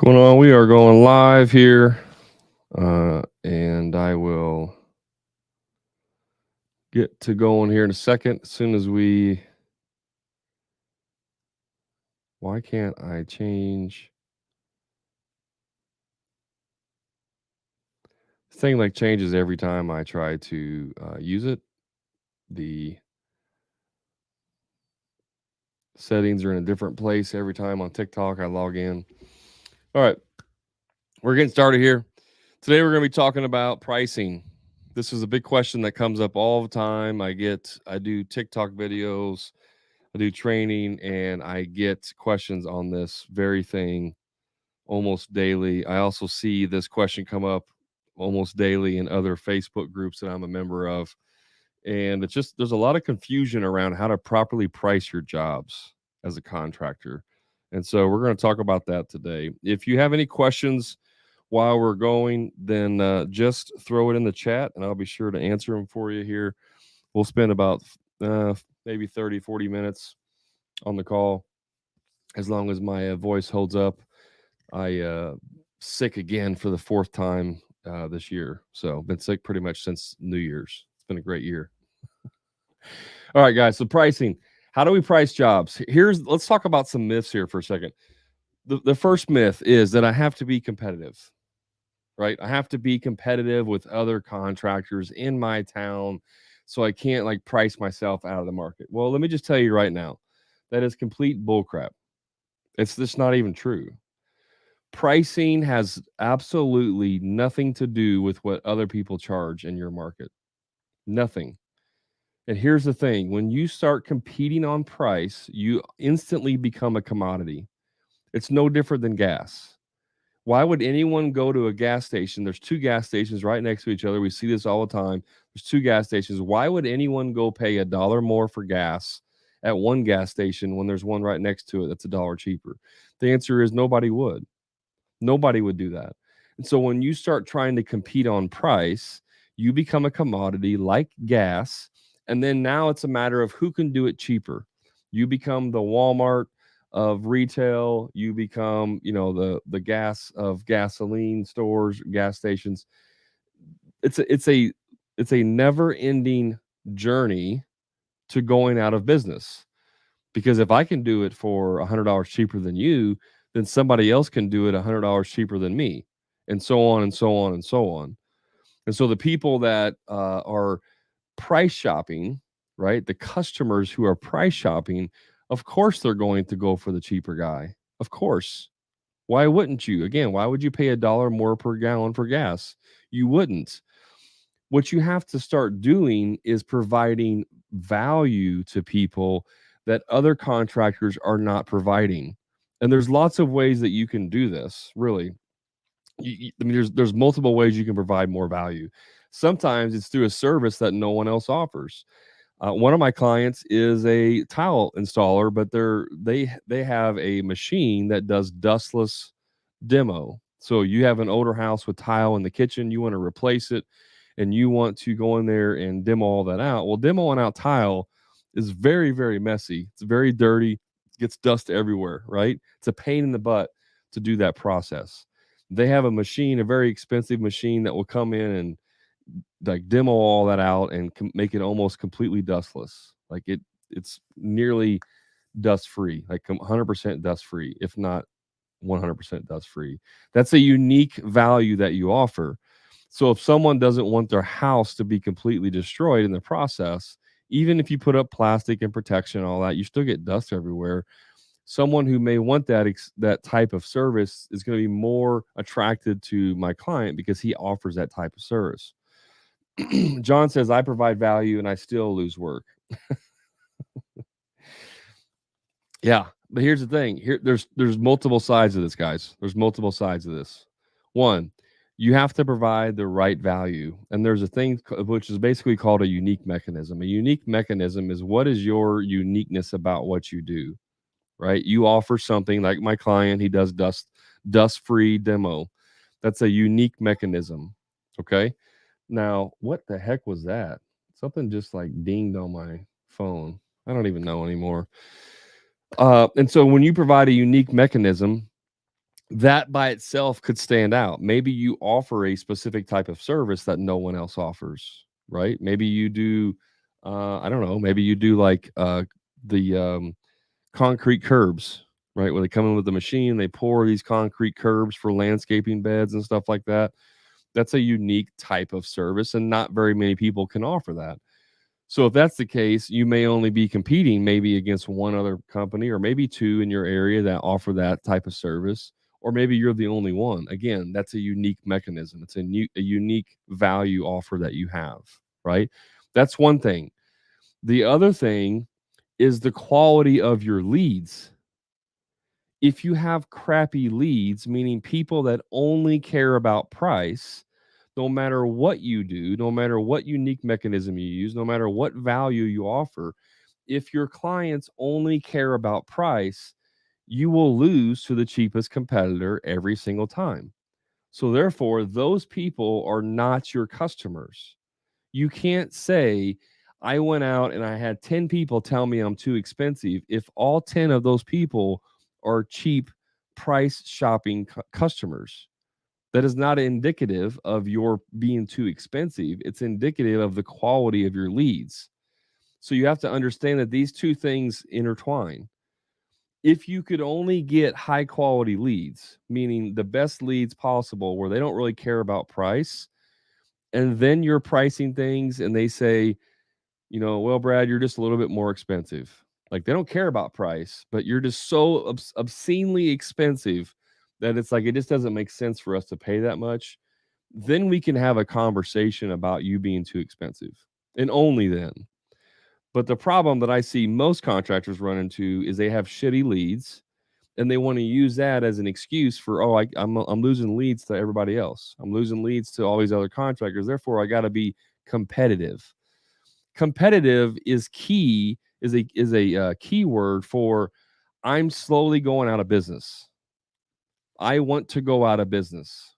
Going on? We are going live here, and I will get to going here in a second. As soon as we, why can't I change? This thing like changes every time I try to use it. The settings are in a different place every time on TikTok I log in. All right, we're getting started here. Today we're going to be talking about pricing. This is a big question that comes up all the time. I do TikTok videos, I do training, and I get questions on this very thing almost daily. I also see this question come up almost daily in other Facebook groups that I'm a member of. And it's just, there's a lot of confusion around how to properly price your jobs as a contractor. And so we're going to talk about that today. If you have any questions while we're going, then just throw it in the chat and I'll be sure to answer them for you here. We'll spend about maybe 30, 40 minutes on the call as long as my voice holds up. I sick again for the fourth time this year. So been sick pretty much since New Year's. It's been a great year. All right, guys. So pricing. How do we price jobs? Let's talk about some myths here for a second. The first myth is that I have to be competitive, right? I have to be competitive with other contractors in my town, so I can't like price myself out of the market. Well, let me just tell you right now, that is complete bullcrap. It's just not even true. Pricing has absolutely nothing to do with what other people charge in your market. Nothing. And here's the thing, when you start competing on price, you instantly become a commodity. It's no different than gas. Why would anyone go to a gas station? There's two gas stations right next to each other. We see this all the time. There's two gas stations. Why would anyone go pay $1 more for gas at one gas station when there's one right next to it that's $1 cheaper? The answer is nobody would. Nobody would do that. And so when you start trying to compete on price, you become a commodity like gas. And then now it's a matter of who can do it cheaper. You become the Walmart of retail. You become, the gas of gasoline stores, gas stations. It's a never-ending journey to going out of business. Because if I can do it for $100 cheaper than you, then somebody else can do it $100 cheaper than me, and so on and so on and so on. And so the people that are price shopping, right? The customers who are price shopping, of course they're going to go for the cheaper guy. Of course. Why wouldn't you? Again, why would you pay $1 more per gallon for gas? You wouldn't. What you have to start doing is providing value to people that other contractors are not providing. And there's lots of ways that you can do this, really. I mean, there's multiple ways you can provide more value. Sometimes it's through a service that no one else offers. One of my clients is a tile installer, but they have a machine that does dustless demo. So you have an older house with tile in the kitchen, you want to replace it, and you want to go in there and demo all that out. Well, demoing out tile is very, very messy. It's very dirty, gets dust everywhere, right? It's a pain in the butt to do that process. They have a machine, a very expensive machine that will come in and like demo all that out and make it almost completely dustless. Like it's nearly dust free, like 100% dust free, if not 100% dust free. That's a unique value that you offer. So if someone doesn't want their house to be completely destroyed in the process, even if you put up plastic and protection and all that, you still get dust everywhere. Someone who may want that type of service is going to be more attracted to my client because he offers that type of service. John says, I provide value and I still lose work. Yeah, but here's the thing. There's multiple sides of this, guys. There's multiple sides of this. One, you have to provide the right value. And there's a thing which is basically called a unique mechanism. A unique mechanism is what is your uniqueness about what you do, right? You offer something like my client, he does dust-free demo. That's a unique mechanism. Okay. Now, what the heck was that? Something just like dinged on my phone. I don't even know anymore. And so when you provide a unique mechanism, that by itself could stand out. Maybe you offer a specific type of service that no one else offers, right? Maybe you do, I don't know, maybe you do like the concrete curbs, right? Where they come in with the machine, they pour these concrete curbs for landscaping beds and stuff like that. That's a unique type of service, and not very many people can offer that. So if that's the case, you may only be competing maybe against one other company or maybe two in your area that offer that type of service, or maybe you're the only one. Again, that's a unique mechanism. It's a unique value offer that you have, right? That's one thing. The other thing is the quality of your leads. If you have crappy leads, meaning people that only care about price, no matter what you do, no matter what unique mechanism you use, no matter what value you offer, if your clients only care about price, you will lose to the cheapest competitor every single time. So, therefore, those people are not your customers. You can't say, I went out and I had 10 people tell me I'm too expensive, if all 10 of those people are cheap price shopping customers. That is not indicative of your being too expensive. It's indicative of the quality of your leads. So you have to understand that these two things intertwine. If you could only get high quality leads, meaning the best leads possible where they don't really care about price, and then you're pricing things and they say, well, Brad, you're just a little bit more expensive. Like they don't care about price, but you're just so obscenely expensive that it's like it just doesn't make sense for us to pay that much. Then we can have a conversation about you being too expensive, and only then. But the problem that I see most contractors run into is they have shitty leads and they want to use that as an excuse for, I'm losing leads to everybody else. I'm losing leads to all these other contractors. Therefore, I got to be competitive. Competitive is key, is a key word for I'm slowly going out of business. I want to go out of business.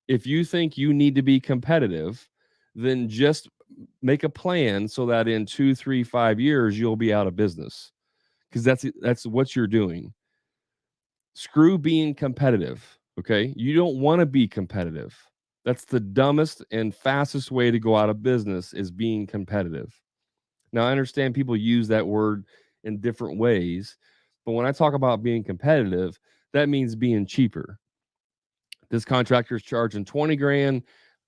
If you think you need to be competitive, then just make a plan so that in 2, 3, 5 years you'll be out of business, because that's what you're doing. Screw being competitive. Okay, you don't want to be competitive. That's the dumbest and fastest way to go out of business, is being competitive. Now, I understand people use that word in different ways, but when I talk about being competitive, that means being cheaper. This contractor's charging 20 grand,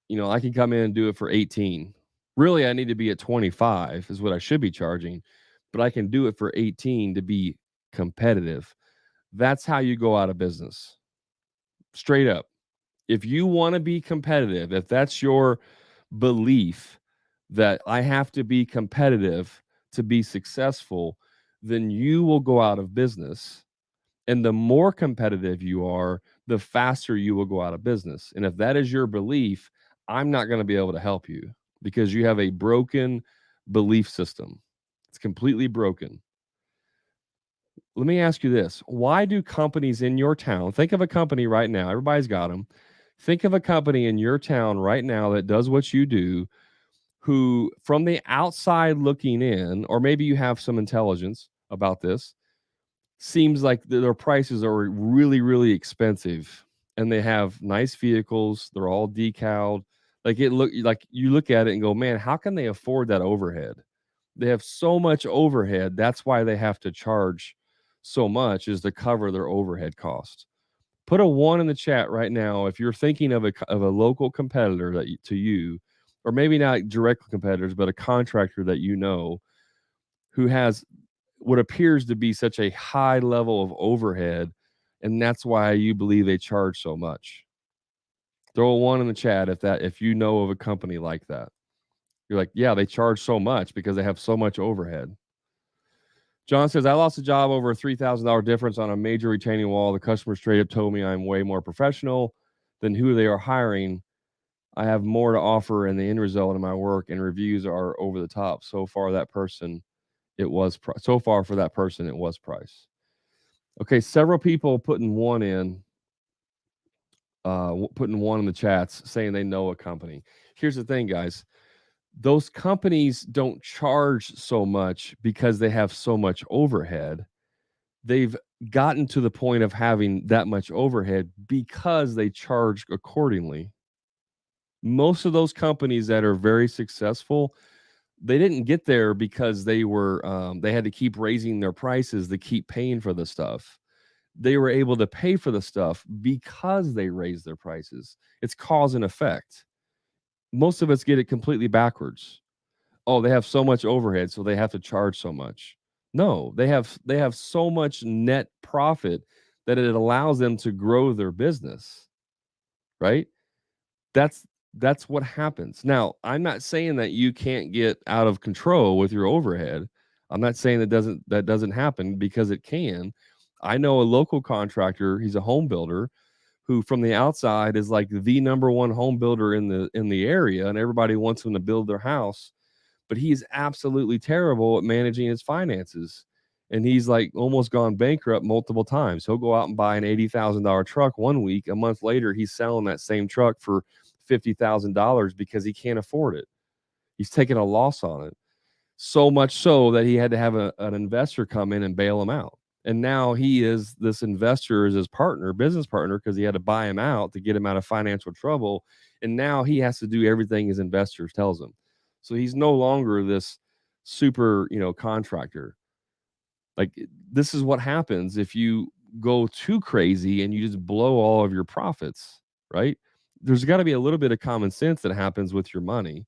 I can come in and do it for 18. Really, I need to be at 25 is what I should be charging, but I can do it for 18 to be competitive. That's how you go out of business. Straight up. If you want to be competitive, if that's your belief that I have to be competitive to be successful, then you will go out of business. And the more competitive you are, the faster you will go out of business. And if that is your belief, I'm not going to be able to help you because you have a broken belief system. It's completely broken. Let me ask you this. Why do companies in your town, think of a company right now, everybody's got them. Think of a company in your town right now that does what you do, who from the outside looking in, or maybe you have some intelligence about this, seems like their prices are really, really expensive, and they have nice vehicles. They're all decaled. Like you look at it and go, man, how can they afford that overhead? They have so much overhead. That's why they have to charge so much, is to cover their overhead costs. Put a 1 in the chat right now if you're thinking of a local competitor to you, or maybe not direct competitors, but a contractor that who has what appears to be such a high level of overhead, and that's why you believe they charge so much. Throw a 1 in the chat if you know of a company like that. You're like, yeah, they charge so much because they have so much overhead. John says, I lost a job over a $3,000 difference on a major retaining wall. The customer straight up told me I'm way more professional than who they are hiring. I have more to offer, and the end result of my work and reviews are over the top. So far, for that person, it was price. Okay, several people putting 1 in the chats saying they know a company. Here's the thing, guys. Those companies don't charge so much because they have so much overhead. They've gotten to the point of having that much overhead because they charge accordingly. Most of those companies that are very successful, they didn't get there because they had to keep raising their prices to keep paying for the stuff. They were able to pay for the stuff because they raised their prices. It's cause and effect. Most of us get it completely backwards. Oh, they have so much overhead, so they have to charge so much. No, they have so much net profit that it allows them to grow their business, right? That's that's what happens. Now, I'm not saying that you can't get out of control with your overhead. I'm not saying that doesn't happen because it can. I know a local contractor, he's a home builder who from the outside is like the number one home builder in the area and everybody wants him to build their house, but he's absolutely terrible at managing his finances. And he's like almost gone bankrupt multiple times. He'll go out and buy an $80,000 truck one week. A month later, he's selling that same truck for $50,000 because he can't afford it. He's taking a loss on it. So much so that he had to have an investor come in and bail him out. And now he is this investor as his partner, business partner, because he had to buy him out to get him out of financial trouble. And now he has to do everything his investors tells him. So he's no longer this super, contractor. Like this is what happens if you go too crazy and you just blow all of your profits, right? There's got to be a little bit of common sense that happens with your money.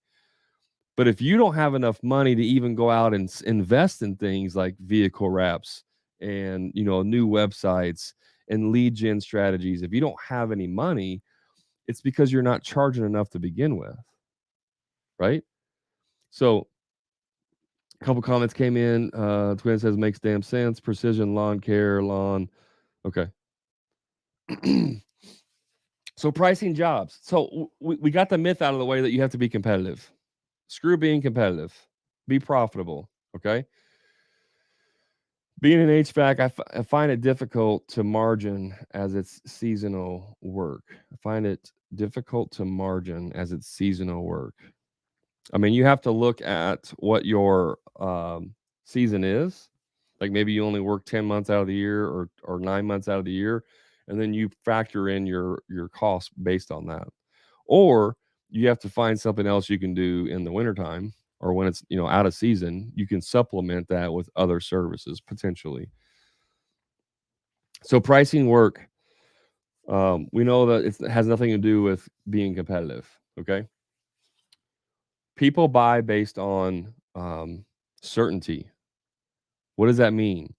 But if you don't have enough money to even go out and invest in things like vehicle wraps and new websites and lead gen strategies, if you don't have any money, it's because you're not charging enough to begin with, right? So a couple comments came in. Twin says makes damn sense. Precision lawn care, lawn. Okay. So pricing jobs. So we got the myth out of the way that you have to be competitive. Screw being competitive. Be profitable. Okay. Being in HVAC, I find it difficult to margin as it's seasonal work. I find it difficult to margin as it's seasonal work. I mean, you have to look at what your season is. Like maybe you only work 10 months out of the year or 9 months out of the year, and then you factor in your costs based on that. Or you have to find something else you can do in the wintertime or when it's out of season. You can supplement that with other services potentially. So pricing work, we know that it has nothing to do with being competitive. Okay, people buy based on certainty. What does that mean?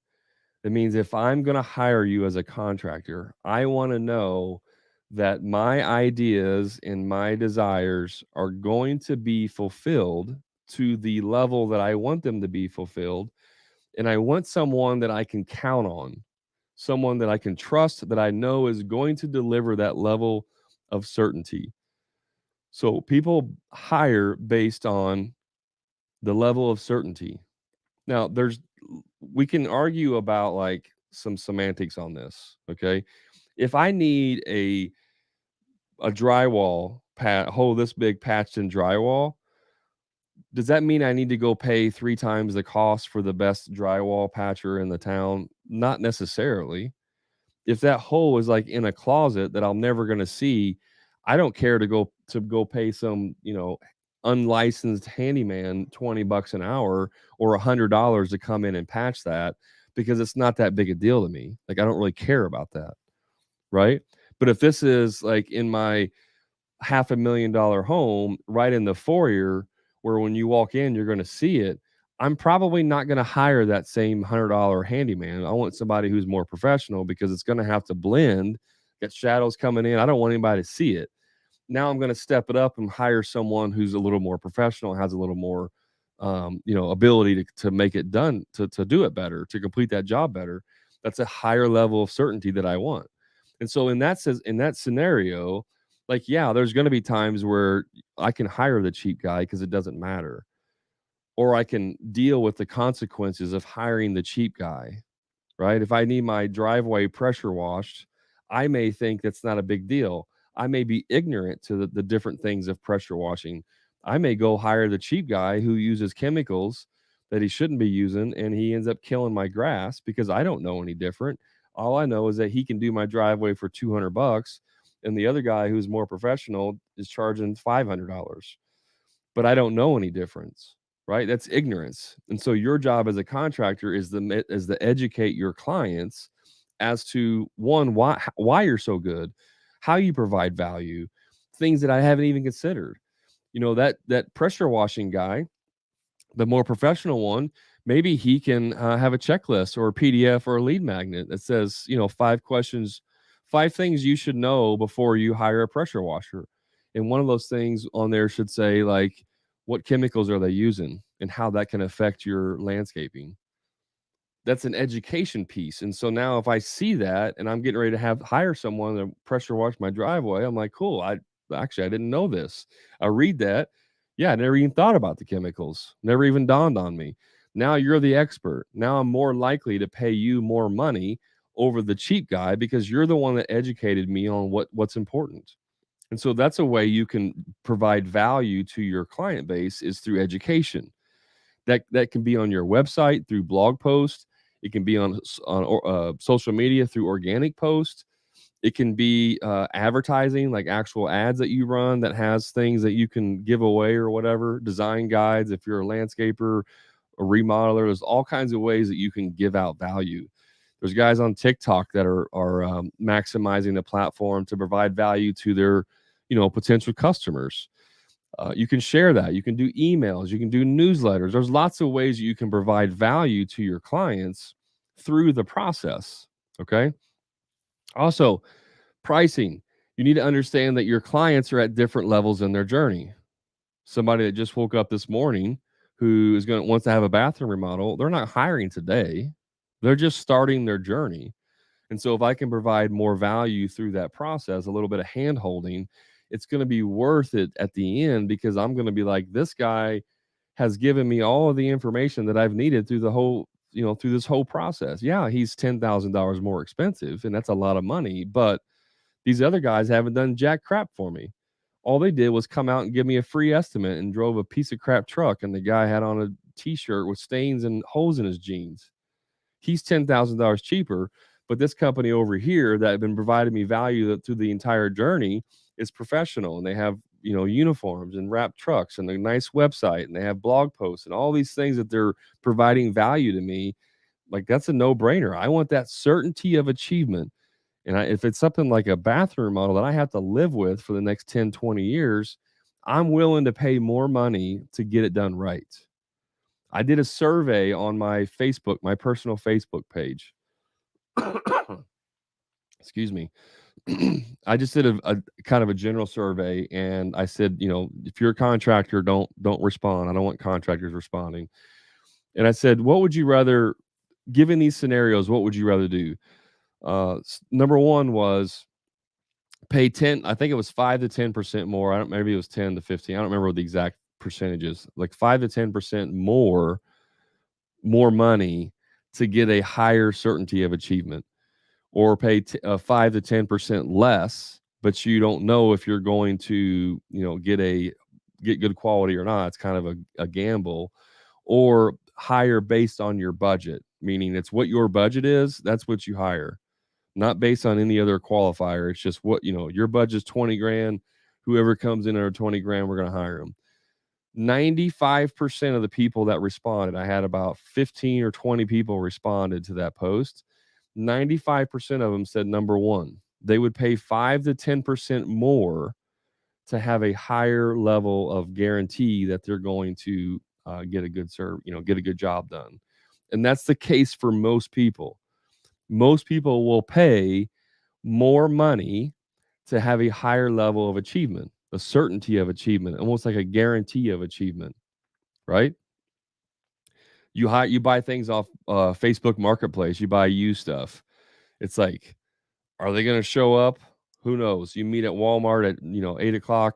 It means if I'm going to hire you as a contractor, I want to know that my ideas and my desires are going to be fulfilled to the level that I want them to be fulfilled. And I want someone that I can count on, someone that I can trust, that I know is going to deliver that level of certainty. So people hire based on the level of certainty. Now, we can argue about like some semantics on this, okay? If I need a drywall hole this big patched in drywall, does that mean I need to go pay 3 times the cost for the best drywall patcher in the town? Not necessarily. If that hole is like in a closet that I'm never going to see, I don't care to go pay some, unlicensed handyman $20 an hour or $100 to come in and patch that because it's not that big a deal to me. Like I don't really care about that, right? But if this is like in my $500,000 home right in the foyer where when you walk in you're going to see it, I'm probably not going to hire that same $100 handyman. I want somebody who's more professional because it's going to have to blend, get shadows coming in. I don't want anybody to see it. Now I'm going to step it up and hire someone who's a little more professional, has a little more ability to make it done, to do it better, to complete that job better. That's a higher level of certainty that I want. And so in that scenario, like, yeah, there's going to be times where I can hire the cheap guy because it doesn't matter, or I can deal with the consequences of hiring the cheap guy, right? If I need my driveway pressure washed, I may think that's not a big deal. I may be ignorant to the different things of pressure washing. I may go hire the cheap guy who uses chemicals that he shouldn't be using, and he ends up killing my grass because I don't know any different. All I know is that he can do my driveway for $200, and the other guy who's more professional is charging $500. But I don't know any difference, right? That's ignorance. And so your job as a contractor is to educate your clients as to one, why you're so good, how you provide value, things that I haven't even considered. That pressure washing guy, the more professional one, maybe he can have a checklist or a PDF or a lead magnet that says, 5 questions, 5 things you should know before you hire a pressure washer. And one of those things on there should say, like, what chemicals are they using and how that can affect your landscaping. That's an education piece. And so now if I see that and I'm getting ready to hire someone to pressure wash my driveway, I'm like, cool. I didn't know this. I read that. Yeah, I never even thought about the chemicals. Never even dawned on me. Now you're the expert. Now I'm more likely to pay you more money over the cheap guy because you're the one that educated me on what's important. And so that's a way you can provide value to your client base, is through education. That can be on your website through blog posts. It can be on social media through organic posts. It can be advertising, like actual ads that you run that has things that you can give away or whatever. Design guides if you're a landscaper, a remodeler. There's all kinds of ways that you can give out value. There's guys on TikTok that are maximizing the platform to provide value to their potential customers. You can share that. You can do emails. You can do newsletters. There's lots of ways you can provide value to your clients through the process. Okay. Also, pricing. You need to understand that your clients are at different levels in their journey. Somebody that just woke up this morning who wants to have a bathroom remodel, they're not hiring today. They're just starting their journey. And so if I can provide more value through that process, a little bit of hand holding, it's going to be worth it at the end, because I'm going to be like, this guy has given me all of the information that I've needed through through this whole process. Yeah, he's $10,000 more expensive, and that's a lot of money, but these other guys haven't done jack crap for me. All they did was come out and give me a free estimate and drove a piece of crap truck, and the guy had on a t-shirt with stains and holes in his jeans. He's $10,000 cheaper, but this company over here that have been providing me value through the entire journey is professional, and they have uniforms and wrapped trucks and a nice website, and they have blog posts and all these things that they're providing value to me. Like, that's a no-brainer. I want that certainty of achievement. And if it's something like a bathroom model that I have to live with for the next 10, 20 years, I'm willing to pay more money to get it done right. I did a survey on my personal Facebook page. Excuse me. I just did a kind of a general survey, and I said, if you're a contractor, don't respond. I don't want contractors responding. And I said, what would you rather, given these scenarios, what would you rather do? Number one was pay 10, I think it was 5 to 10% more. Maybe it was 10 to 15. I don't remember the exact percentages. Like 5 to 10% more money to get a higher certainty of achievement, or pay 5 to 10% less, but you don't know if you're going to, get good quality or not. It's kind of a gamble. Or hire based on your budget, meaning it's what your budget is, that's what you hire, not based on any other qualifier. It's just what, your budget's 20 grand. Whoever comes in under 20 grand, we're going to hire them. 95% of the people that responded, I had about 15 or 20 people responded to that post. 95% of them said, number one, they would pay 5 to 10% more to have a higher level of guarantee that they're going to get a good get a good job done. And that's the case for most people. Most people will pay more money to have a higher level of achievement, a certainty of achievement, almost like a guarantee of achievement, right? You buy things off Facebook Marketplace, you buy used stuff. It's like, are they going to show up? Who knows? You meet at Walmart at 8:00.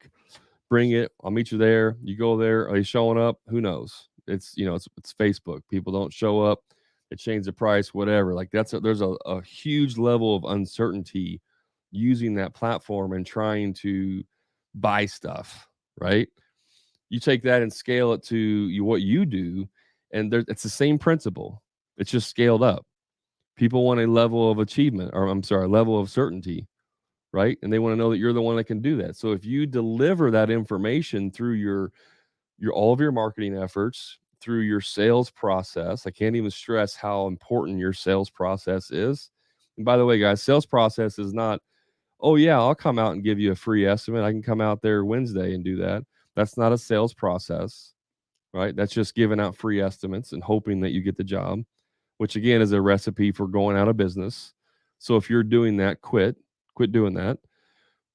Bring it. I'll meet you there. You go there. Are they showing up? Who knows? It's it's Facebook. People don't show up. They change the price, whatever. Like, there's a huge level of uncertainty using that platform and trying to buy stuff, right? You take that and scale it to what you do, and it's the same principle. It's just scaled up. People want a level of achievement, or I'm sorry, a level of certainty, right? And they want to know that you're the one that can do that. So if you deliver that information through your all of your marketing efforts, through your sales process, I can't even stress how important your sales process is. And by the way, guys, sales process is not, oh yeah, I'll come out and give you a free estimate. I can come out there Wednesday and do that. That's not a sales process, right? That's just giving out free estimates and hoping that you get the job, which again is a recipe for going out of business. So if you're doing that, quit doing that.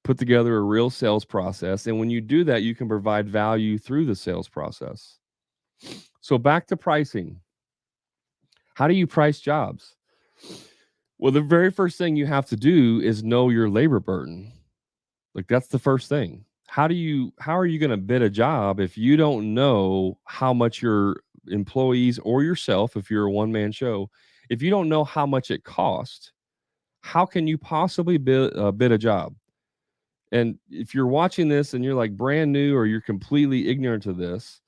Put together a real sales process. And when you do that, you can provide value through the sales process. So back to pricing. How do you price jobs? Well, the very first thing you have to do is know your labor burden. Like that's the first thing. How are you going to bid a job if you don't know how much your employees or yourself, if you're a one-man show, if you don't know how much it costs, how can you possibly bid a job? And if you're watching this and you're like brand new or you're completely ignorant to this,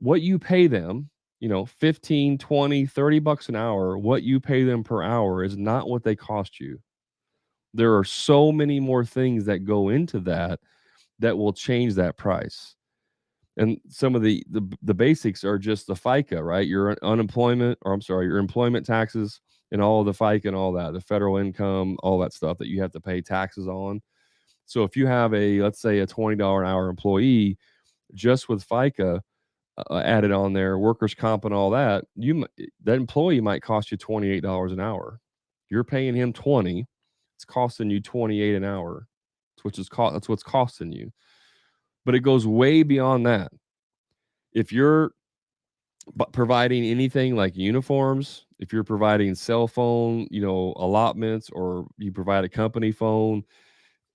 what you pay them, 15, 20, 30 bucks an hour, what you pay them per hour is not what they cost you. There are so many more things that go into that that will change that price. And some of the basics are just the FICA, right? Your unemployment, or I'm sorry, your employment taxes and all of the FICA and all that, the federal income, all that stuff that you have to pay taxes on. So if you have let's say a $20 an hour employee, just with FICA added on there, workers' comp and all that, that employee might cost you $28 an hour. You're paying him 20, it's costing you 28 an hour. That's what's costing you. But it goes way beyond that. If you're providing anything like uniforms, if you're providing cell phone, allotments, or you provide a company phone,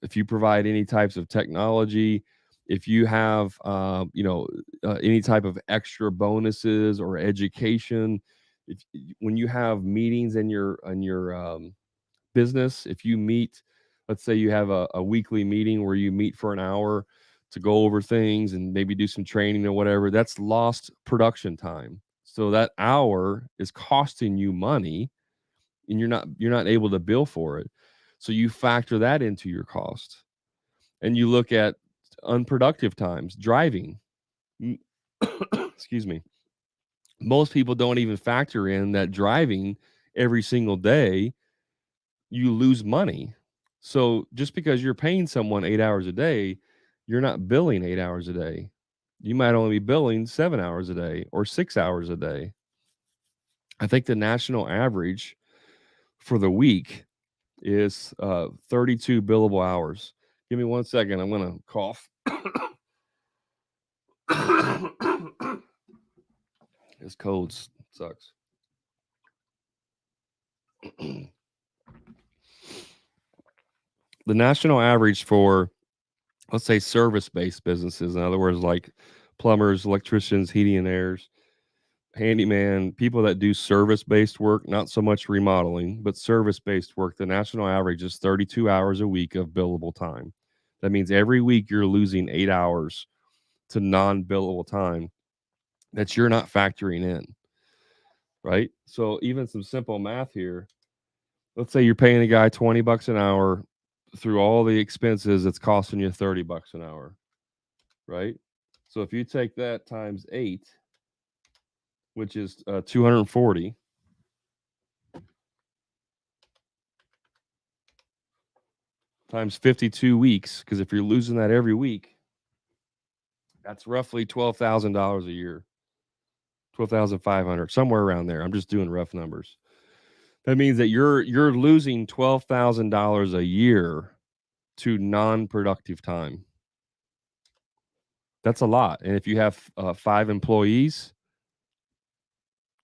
if you provide any types of technology, if you have, any type of extra bonuses or education, when you have meetings in your business, if you meet, let's say you have a weekly meeting where you meet for an hour to go over things and maybe do some training or whatever, that's lost production time. So that hour is costing you money and you're not able to bill for it. So you factor that into your cost. And you look at unproductive times, driving. Excuse me. Most people don't even factor in that driving every single day, you lose money. So just because you're paying someone 8 hours a day, you're not billing 8 hours a day. You might only be billing 7 hours a day or 6 hours a day. I think the national average for the week is 32 billable hours. Give me 1 second. I'm going to cough. This cold sucks. The national average for, let's say, service-based businesses, in other words, like plumbers, electricians, heating and airs, handyman, people that do service-based work, not so much remodeling, but service-based work, the national average is 32 hours a week of billable time. That means every week you're losing 8 hours to non-billable time that you're not factoring in, right? So even some simple math here, let's say you're paying a guy 20 bucks an hour through all the expenses, it's costing you 30 bucks an hour, right? So if you take that times 8, which is 240, times 52 weeks, because if you're losing that every week, that's roughly $12,000 a year, 12,500, somewhere around there. I'm just doing rough numbers. That means that you're losing $12,000 a year to non-productive time. That's a lot. And if you have 5 employees,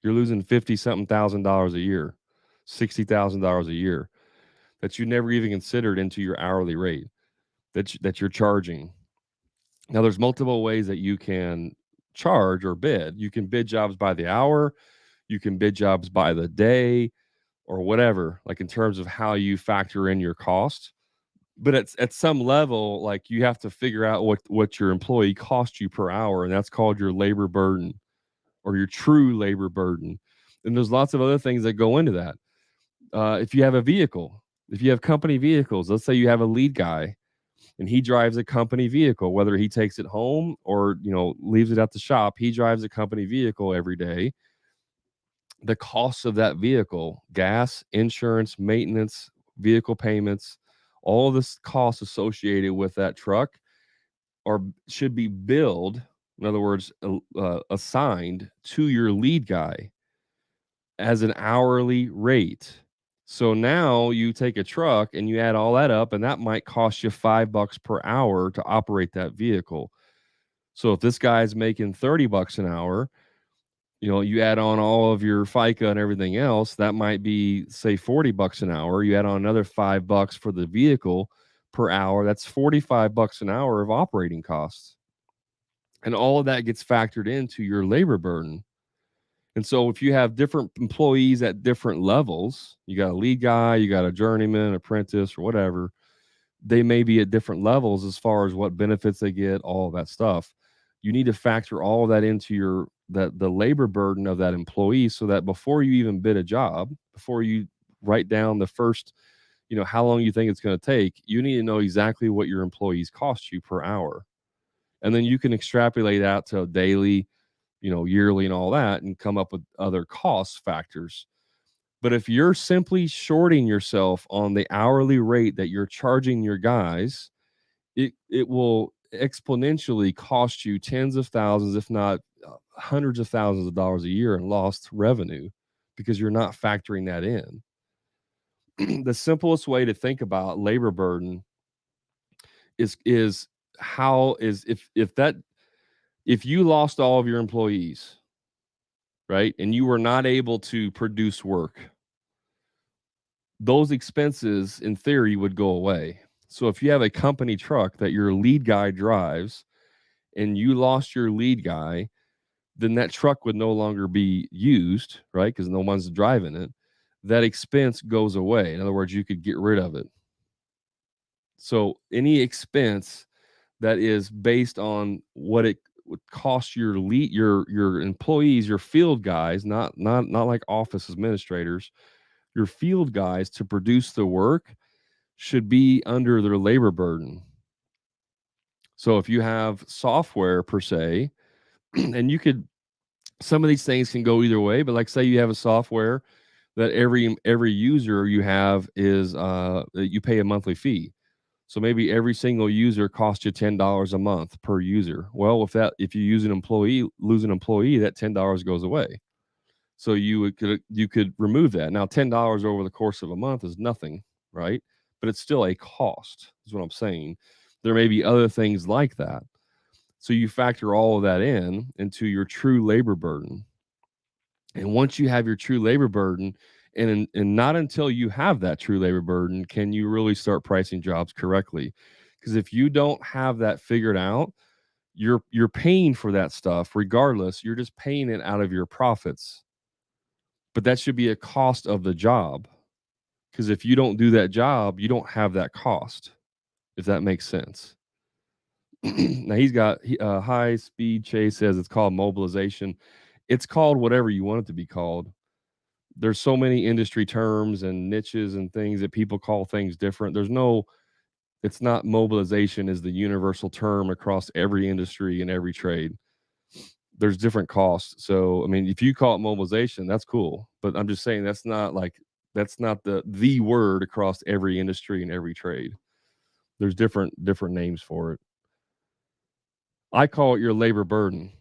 you're losing 50 something $1,000 a year, $60,000 a year that you never even considered into your hourly rate that you're charging. Now, there's multiple ways that you can charge or bid. You can bid jobs by the hour, you can bid jobs by the day, or whatever, like in terms of how you factor in your cost. But at some level, like you have to figure out what your employee costs you per hour, and that's called your labor burden or your true labor burden. And there's lots of other things that go into that. If you have a vehicle, if you have company vehicles, let's say you have a lead guy and he drives a company vehicle, whether he takes it home or leaves it at the shop, he drives a company vehicle every day. The cost of that vehicle, gas, insurance, maintenance, vehicle payments, all this costs associated with that truck or should be billed, in other words, assigned to your lead guy as an hourly rate. So now you take a truck and you add all that up, and that might cost you $5 per hour to operate that vehicle. So if this guy's making $30 an hour, you add on all of your FICA and everything else, that might be, say, $40 an hour. You add on another $5 for the vehicle per hour. That's $45 an hour of operating costs. And all of that gets factored into your labor burden. And so if you have different employees at different levels, you got a lead guy, you got a journeyman, apprentice, or whatever, they may be at different levels as far as what benefits they get, all of that stuff. You need to factor all of that into the labor burden of that employee so that before you even bid a job, before you write down the first, how long you think it's going to take, you need to know exactly what your employees cost you per hour. And then you can extrapolate out to daily, yearly and all that and come up with other cost factors. But if you're simply shorting yourself on the hourly rate that you're charging your guys, it will exponentially cost you tens of thousands, if not hundreds of thousands of dollars a year in lost revenue because you're not factoring that in. The simplest way to think about labor burden is how is if you lost all of your employees, right, and you were not able to produce work, those expenses in theory would go away. So if you have a company truck that your lead guy drives and you lost your lead guy, then that truck would no longer be used, right? Because no one's driving it. That expense goes away. In other words, you could get rid of it. So any expense that is based on what it would cost your employees, your field guys, not like office administrators, your field guys to produce the work should be under their labor burden. So if you have software per se, and some of these things can go either way, but like say you have a software that every user you have is you pay a monthly fee. So maybe every single user costs you $10 a month per user. Well, if you lose an employee, that $10 goes away. So you could remove that. Now, $10 over the course of a month is nothing, right? But it's still a cost, is what I'm saying. There may be other things like that. So you factor all of that into your true labor burden. And once you have your true labor burden, and not until you have that true labor burden can you really start pricing jobs correctly. Because if you don't have that figured out, you're paying for that stuff regardless. You're just paying it out of your profits. But that should be a cost of the job. Because if you don't do that job, you don't have that cost, if that makes sense. Now he's got high speed chase says it's called mobilization. It's called whatever you want it to be called. There's so many industry terms and niches and things that people call things different. It's not mobilization is the universal term across every industry and every trade. There's different costs. So, I mean, if you call it mobilization, that's cool. But I'm just saying that's not the word across every industry and every trade. There's different names for it. I call it your labor burden.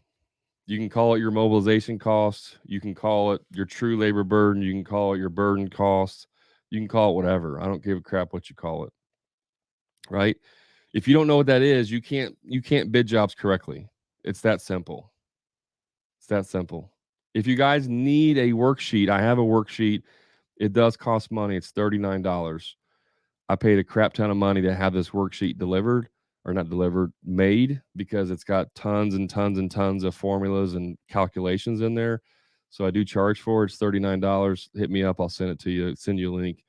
You can call it your mobilization costs. You can call it your true labor burden. You can call it your burden costs. You can call it whatever. I don't give a crap what you call it. Right? If you don't know what that is, you can't bid jobs correctly. It's that simple. It's that simple. If you guys need a worksheet, I have a worksheet. It does cost money. It's $39. I paid a crap ton of money to have this worksheet made because it's got tons and tons and tons of formulas and calculations in there. So I do charge for it. It's $39. Hit me up. I'll send it to you. Send you a link.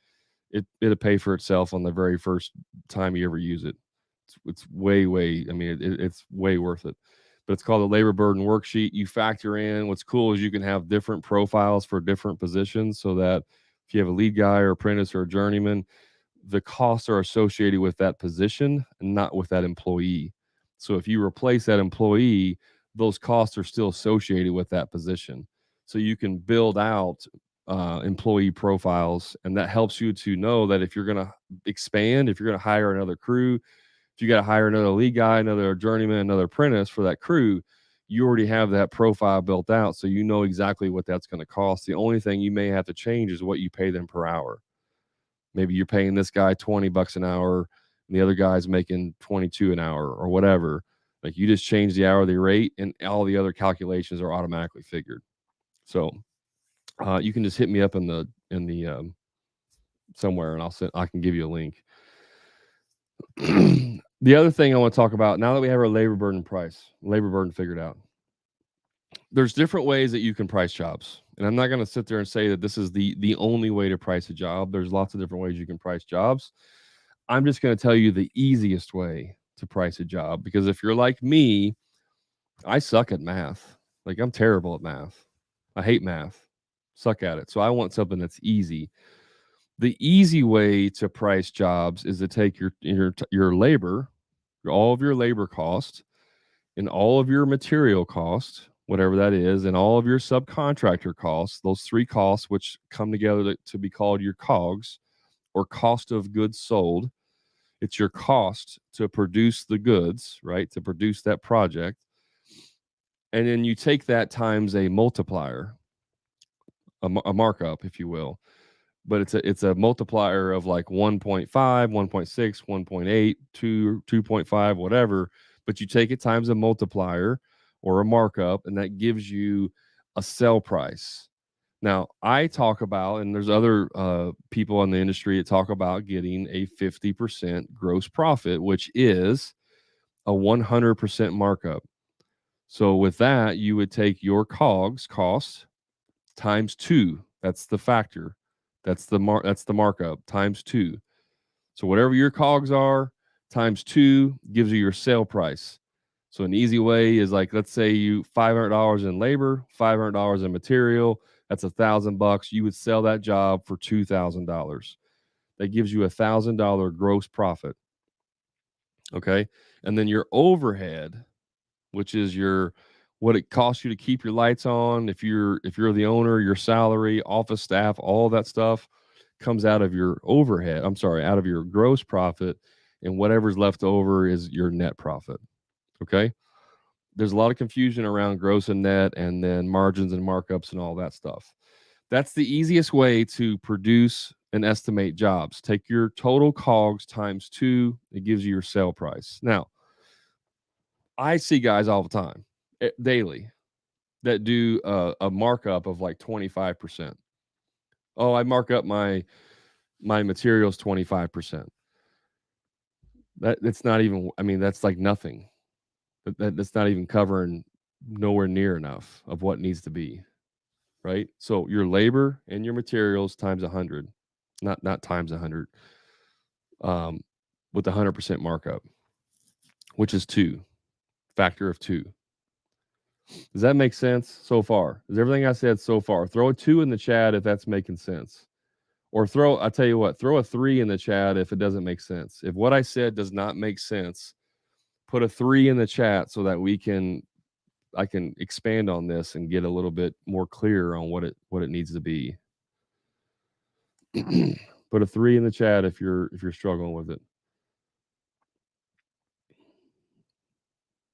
It'll pay for itself on the very first time you ever use it. It's way. I mean, it's way worth it. But it's called the labor burden worksheet. You factor in what's cool is you can have different profiles for different positions so that if you have a lead guy or apprentice or a journeyman, the costs are associated with that position and not with that employee. So if you replace that employee, those costs are still associated with that position. So you can build out employee profiles, and that helps you to know that if you're going to expand, if you're going to hire another crew, if you got to hire another lead guy, another journeyman, another apprentice for that crew, you already have that profile built out. So you know exactly what that's going to cost. The only thing you may have to change is what you pay them per hour. Maybe you're paying this guy $20 an hour and the other guy's making 22 an hour or whatever. Like, you just change the hourly rate and all the other calculations are automatically figured. So you can just hit me up in the somewhere, and I can give you a link. The other thing I want to talk about, now that we have our labor burden figured out, there's different ways that you can price jobs. And I'm not going to sit there and say that this is the only way to price a job. There's lots of different ways you can price jobs. I'm just going to tell you the easiest way to price a job, because if you're like me, I suck at math. Like, I'm terrible at math. I hate math. Suck at it. So I want something that's easy. The easy way to price jobs is to take your labor, all of your labor cost, and all of your material cost, whatever that is, and all of your subcontractor costs, those three costs, which come together to be called your COGS, or cost of goods sold. It's your cost to produce the goods, right? To produce that project. And then you take that times a multiplier, a markup, if you will. But it's a multiplier of like 1.5, 1.6, 1.8, 2, 2.5, whatever. But you take it times a multiplier or a markup, and that gives you a sell price. Now, I talk about, and there's other people in the industry that talk about getting a 50% gross profit, which is a 100% markup. So with that, you would take your COGS cost times 2. That's the factor. That's the markup times 2. So whatever your COGS are times 2 gives you your sale price. So an easy way is, like, let's say you $500 in labor, $500 in material. That's $1,000. You would sell that job for $2,000. That gives you $1,000 gross profit. Okay, and then your overhead, which is what it costs you to keep your lights on. If you're the owner, your salary, office staff, all that stuff comes out of your overhead. I'm sorry, out of your gross profit, and whatever's left over is your net profit. Okay. There's a lot of confusion around gross and net, and then margins and markups and all that stuff. That's the easiest way to produce and estimate jobs. Take your total COGS times 2. It gives you your sale price. Now, I see guys all the time, daily, that do a markup of like 25%. Oh, I mark up my materials 25%. That's not even, I mean, that's like nothing. That's not even covering nowhere near enough of what needs to be, right? So your labor and your materials times 100, not times 100, with 100% markup, which is 2, factor of 2. Does that make sense so far? Is everything I said so far? Throw a 2 in the chat if that's making sense. Or I tell you what, throw a 3 in the chat if it doesn't make sense. If what I said does not make sense, put a 3 in the chat so that I can expand on this and get a little bit more clear on what it needs to be. Put a 3 in the chat if you're struggling with it.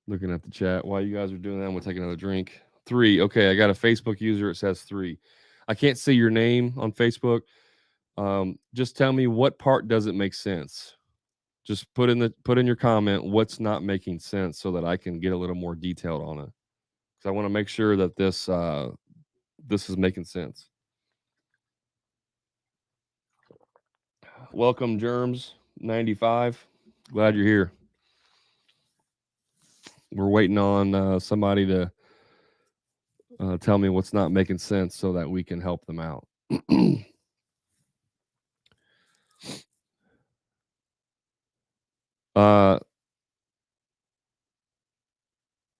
Looking at the chat while you guys are doing that, I'm gonna take another drink. 3. Okay, I got a Facebook user. It says 3. I can't see your name on Facebook. Just tell me what part doesn't make sense. Just put in your comment what's not making sense so that I can get a little more detailed on it. Because I want to make sure that this is making sense. Welcome, Germs95. Glad you're here. We're waiting on somebody to tell me what's not making sense so that we can help them out.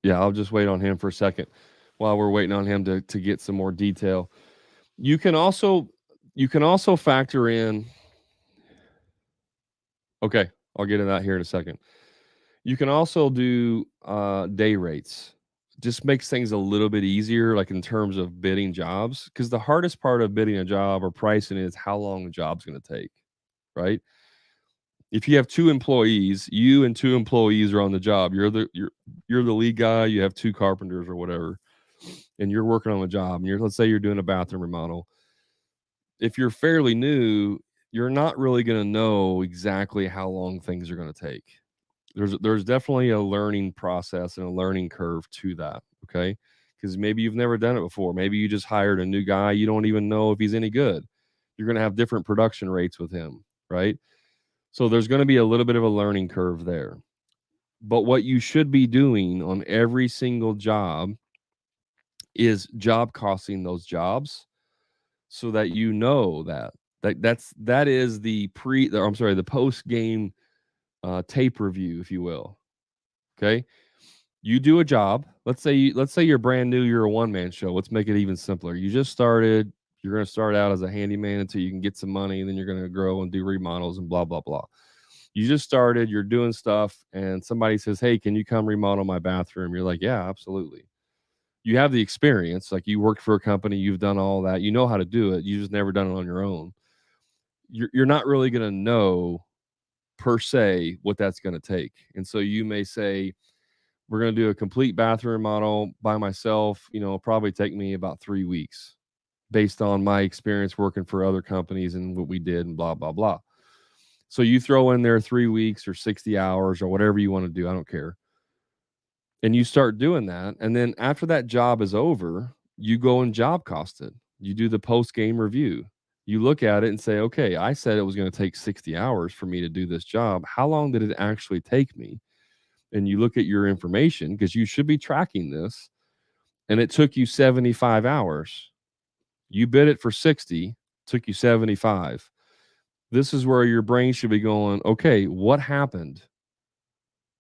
Yeah, I'll just wait on him for a second while we're waiting on him to get some more detail. You can also You can also factor in, okay, I'll get into that here in a second. You can also do day rates. Just makes things a little bit easier, like in terms of bidding jobs. Because the hardest part of bidding a job or pricing is how long the job's going to take, right? If you have two employees, you and two employees are on the job. You're the lead guy. You have two carpenters or whatever, and you're working on the job. And let's say you're doing a bathroom remodel. If you're fairly new, you're not really going to know exactly how long things are going to take. There's definitely a learning process and a learning curve to that, okay? Because maybe you've never done it before. Maybe you just hired a new guy. You don't even know if he's any good. You're going to have different production rates with him, right? So there's going to be a little bit of a learning curve there. But what you should be doing on every single job is job costing those jobs so that you know that is the the post game tape review, if you will. Okay, you do a job. Let's say you're brand new. You're a one man show. Let's make it even simpler. You just started. You're going to start out as a handyman until you can get some money, and then you're going to grow and do remodels and blah blah blah. You just started. You're doing stuff, and somebody says, "Hey, can you come remodel my bathroom?" You're like, "Yeah, absolutely." You have the experience. Like you worked for a company. You've done all that. You know how to do it. You just never done it on your own. You're not really going to know per se what that's going to take, and so you may say, we're going to do a complete bathroom model by myself. It'll probably take me about 3 weeks based on my experience working for other companies and what we did and blah, blah, blah. So you throw in there 3 weeks or 60 hours or whatever you want to do. I don't care. And you start doing that. And then after that job is over, you go and job cost it. You do the post game review. You look at it and say, okay, I said it was going to take 60 hours for me to do this job. How long did it actually take me? And you look at your information because you should be tracking this, and it took you 75 hours. You bid it for 60, took you 75. This is where your brain should be going, okay, what happened?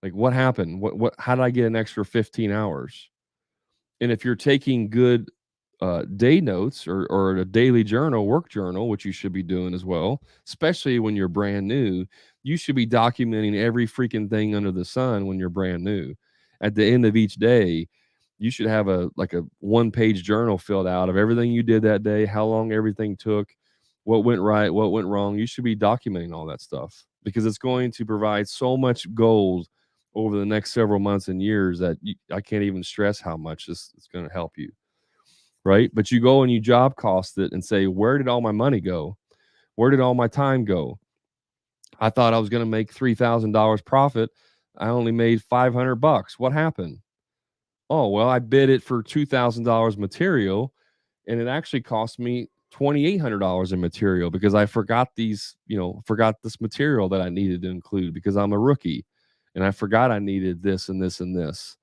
Like what happened? How did I get an extra 15 hours? And if you're taking good day notes or a daily journal, work journal, which you should be doing as well, especially when you're brand new, you should be documenting every freaking thing under the sun when you're brand new. At the end of each day, you should have a 1-page journal filled out of everything you did that day, how long everything took, what went right, what went wrong. You should be documenting all that stuff because it's going to provide so much gold over the next several months and years that I can't even stress how much this is going to help you. Right. But you go and you job cost it and say, where did all my money go? Where did all my time go? I thought I was going to make $3,000 profit. I only made $500. What happened? Oh, well, I bid it for $2,000 material and it actually cost me $2,800 in material because I forgot forgot this material that I needed to include because I'm a rookie and I forgot I needed this and this and this.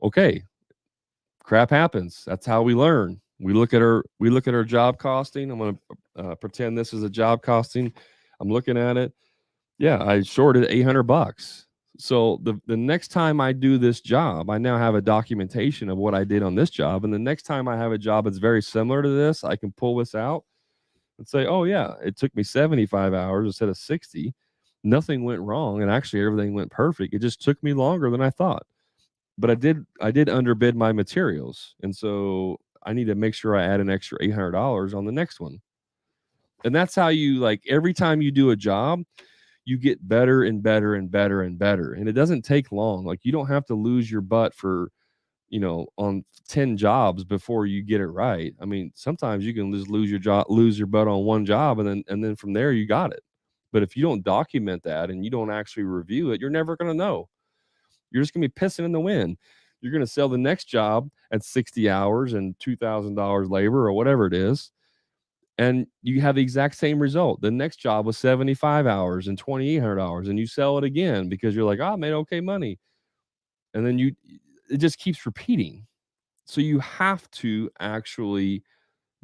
Okay, crap happens. That's how we learn. We look at our job costing. I'm going to pretend this is a job costing. I'm looking at it. Yeah, I shorted $800. So the next time I do this job, I now have a documentation of what I did on this job. And the next time I have a job that's very similar to this, I can pull this out and say, oh yeah, it took me 75 hours instead of 60. Nothing went wrong. And actually everything went perfect. It just took me longer than I thought. But I did underbid my materials. And so I need to make sure I add an extra $800 on the next one. And that's how you, like, every time you do a job, you get better and better and better and better. And it doesn't take long. Like, you don't have to lose your butt for, on 10 jobs before you get it right. I mean, sometimes you can just lose your butt on one job, and then from there you got it. But if you don't document that and you don't actually review it, you're never going to know. You're just going to be pissing in the wind. You're going to sell the next job at 60 hours and $2,000 labor or whatever it is. And you have the exact same result. The next job was 75 hours and $2,800, and you sell it again because you're like, oh, I made okay money. And then it just keeps repeating. So you have to actually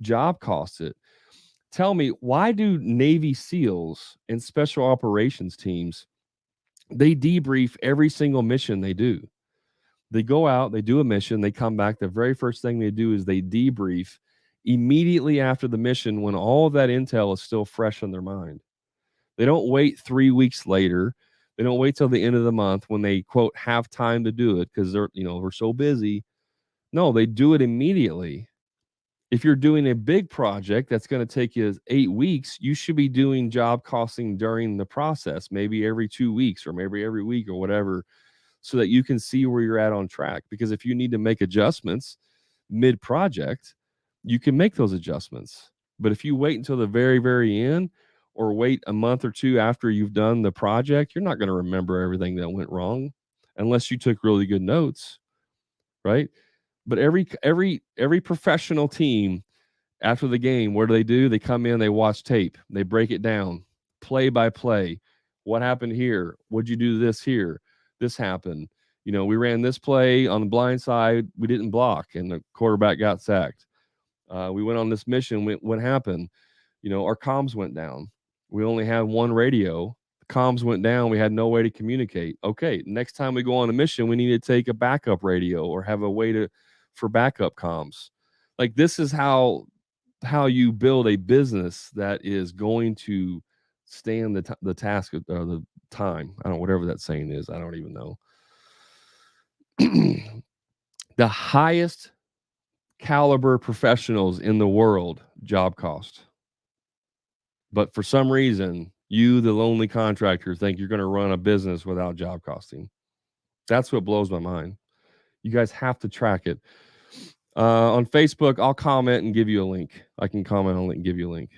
job cost it. Tell me, why do Navy SEALs and special operations teams, they debrief every single mission they do? They go out, they do a mission, they come back. The very first thing they do is they debrief immediately after the mission when all of that intel is still fresh in their mind. They don't wait 3 weeks later. They don't wait till the end of the month when they quote have time to do it because we're so busy. No, they do it immediately. If you're doing a big project that's going to take you 8 weeks, you should be doing job costing during the process, maybe every 2 weeks or maybe every week or whatever, so that you can see where you're at on track. Because if you need to make adjustments mid project, you can make those adjustments. But if you wait until the very, very end or wait a month or two after you've done the project, you're not going to remember everything that went wrong unless you took really good notes, right? But every professional team after the game, what do? They come in, they watch tape, they break it down, play by play. What happened here? What'd you do this here? This happened. We ran this play on the blind side, we didn't block, and the quarterback got sacked. We went on this mission. What happened? Our comms went down. We only had one radio. The comms went down. We had no way to communicate. Okay, next time we go on a mission, we need to take a backup radio or have a way for backup comms. Like this is how you build a business that is going to stand the task of the time. I don't know, whatever that saying is. I don't even know. The highest caliber professionals in the world job cost. But for some reason, you, the lonely contractor, think you're going to run a business without job costing. That's what blows my mind. You guys have to track it. On Facebook, I'll comment and give you a link. I can comment on it and give you a link.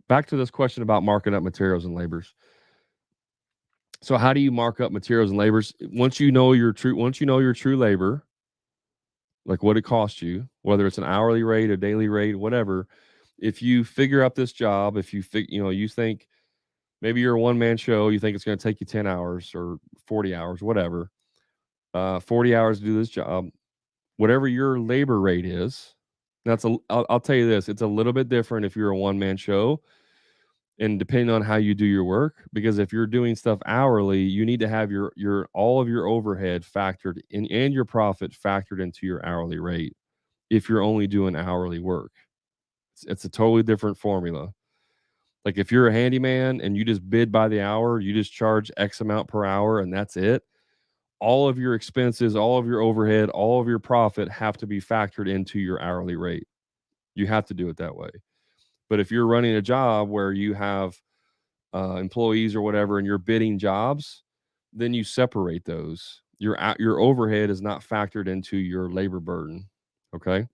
Back to this question about marking up materials and labors. So how do you mark up materials and labors? Once you know your true labor, like what it costs you, whether it's an hourly rate, a daily rate, whatever. If you figure out this job, if you you think maybe you're a one-man show, you think it's going to take you 10 hours or 40 hours, whatever, 40 hours to do this job, whatever your labor rate is. I'll tell you this, it's a little bit different if you're a one-man show and depending on how you do your work, because if you're doing stuff hourly, you need to have your all of your overhead factored in and your profit factored into your hourly rate. If you're only doing hourly work, it's a totally different formula. Like if you're a handyman and you just bid by the hour, you just charge X amount per hour and that's it. All of your expenses, all of your overhead, all of your profit have to be factored into your hourly rate. You have to do it that way. But if you're running a job where you have employees or whatever, and you're bidding jobs, then you separate those. Your overhead is not factored into your labor burden. Okay.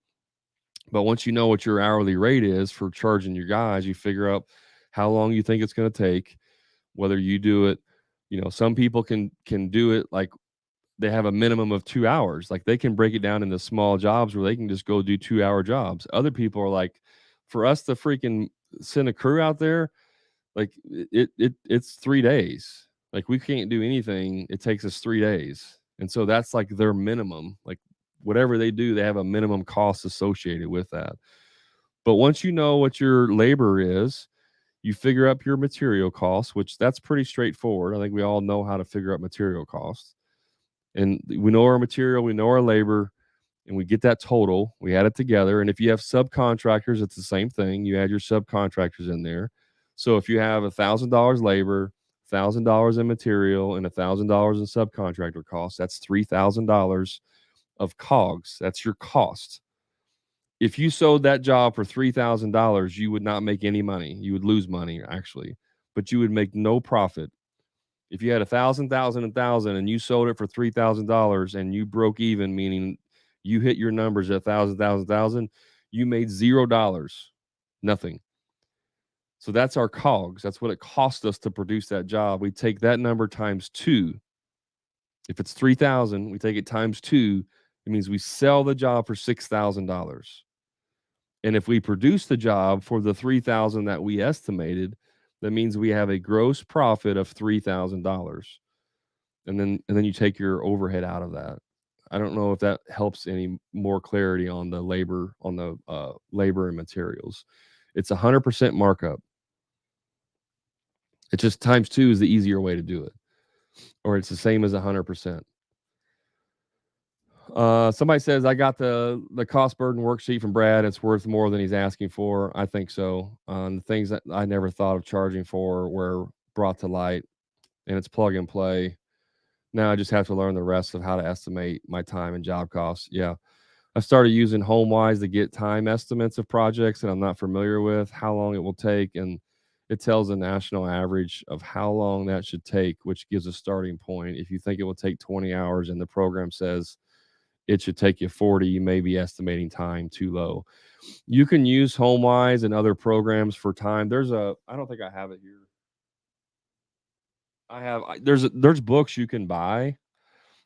But once you know what your hourly rate is for charging your guys, you figure out how long you think it's going to take, whether you do it. Some people can do it like they have a minimum of 2 hours. Like they can break it down into small jobs where they can just go do 2-hour jobs. Other people are like, for us to freaking send a crew out there, like it's 3 days. Like we can't do anything. It takes us 3 days. And so that's like their minimum. Like whatever they do, they have a minimum cost associated with that. But once you know what your labor is, you figure up your material costs, which that's pretty straightforward. I think we all know how to figure out material costs. And we know our material, we know our labor, and we get that total. We add it together. And if you have subcontractors, it's the same thing. You add your subcontractors in there. So if you have $1,000 labor, $1,000 in material, and $1,000 in subcontractor costs, that's $3,000 of COGS. That's your cost. If you sold that job for $3,000, you would not make any money. You would lose money, actually, but you would make no profit. If you had 1,000, and you sold it for $3,000 and you broke even, meaning you hit your numbers at 1,000, you made $0, nothing. So that's our COGS. That's what it cost us to produce that job. We take that number times 2. If it's 3,000, we take it times 2. It means we sell the job for $6,000. And if we produce the job for the 3,000 that we estimated, that means we have a gross profit of $3,000. And then you take your overhead out of that. I don't know if that helps any more clarity on the labor and materials. It's 100% markup. It's just times 2 is the easier way to do it, or it's the same as 100%. Somebody says I got the cost burden worksheet from Brad. It's worth more than he's asking for. I think so. The things that I never thought of charging for were brought to light, and it's plug and play. Now I just have to learn the rest of how to estimate my time and job costs. Yeah, I started using HomeWise to get time estimates of projects that I'm not familiar with, how long it will take, and it tells a national average of how long that should take, which gives a starting point. If you think it will take 20 hours and the program says it should take you 40, you may be estimating time too low. You can use HomeWise and other programs for time. I don't think I have it here. There's books you can buy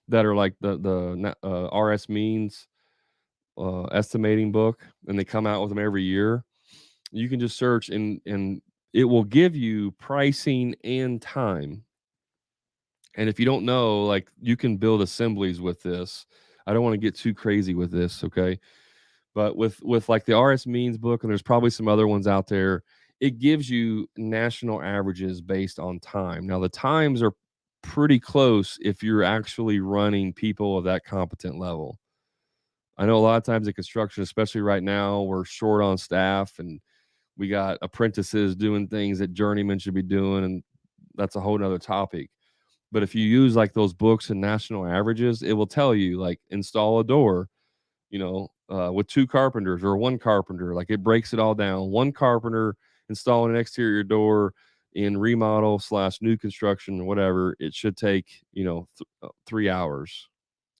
that are like the RS Means estimating book, and they come out with them every year. You can just search and it will give you pricing and time. And if you don't know, like you can build assemblies with this. I don't want to get too crazy with this, okay? But with like the RS Means book, and there's probably some other ones out there, it gives you national averages based on time. Now the times are pretty close if you're actually running people of that competent level. I know a lot of times in construction, especially right now, we're short on staff and we got apprentices doing things that journeymen should be doing, and that's a whole nother topic. But if you use like those books and national averages, it will tell you like install a door, with two carpenters or one carpenter. Like it breaks it all down. One carpenter installing an exterior door in remodel slash new construction or whatever, it should take 3 hours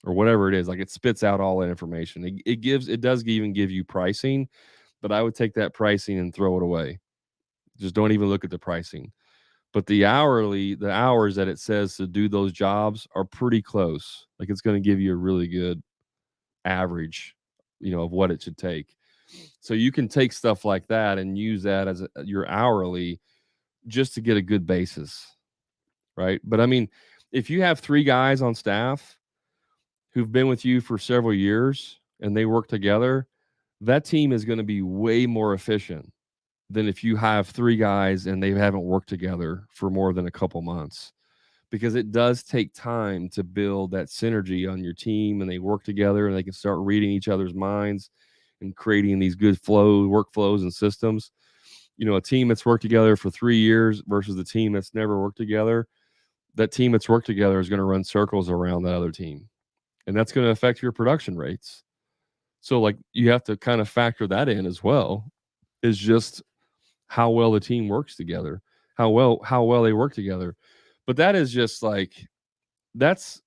or whatever it is. Like it spits out all that information. It does even give you pricing, but I would take that pricing and throw it away. Just don't even look at the pricing. But the hours that it says to do those jobs are pretty close. Like it's going to give you a really good average, of what it should take. So you can take stuff like that and use that as your hourly just to get a good basis, right? But I mean, if you have 3 guys on staff who've been with you for several years and they work together, that team is going to be way more efficient than if you have 3 guys and they haven't worked together for more than a couple months. Because it does take time to build that synergy on your team, and they work together and they can start reading each other's minds and creating these good workflows and systems. A team that's worked together for 3 years versus the team that's never worked together, that team that's worked together is going to run circles around that other team. And that's going to affect your production rates. So like you have to kind of factor that in as well. Is just how well the team works together, how well they work together. But that is just like that's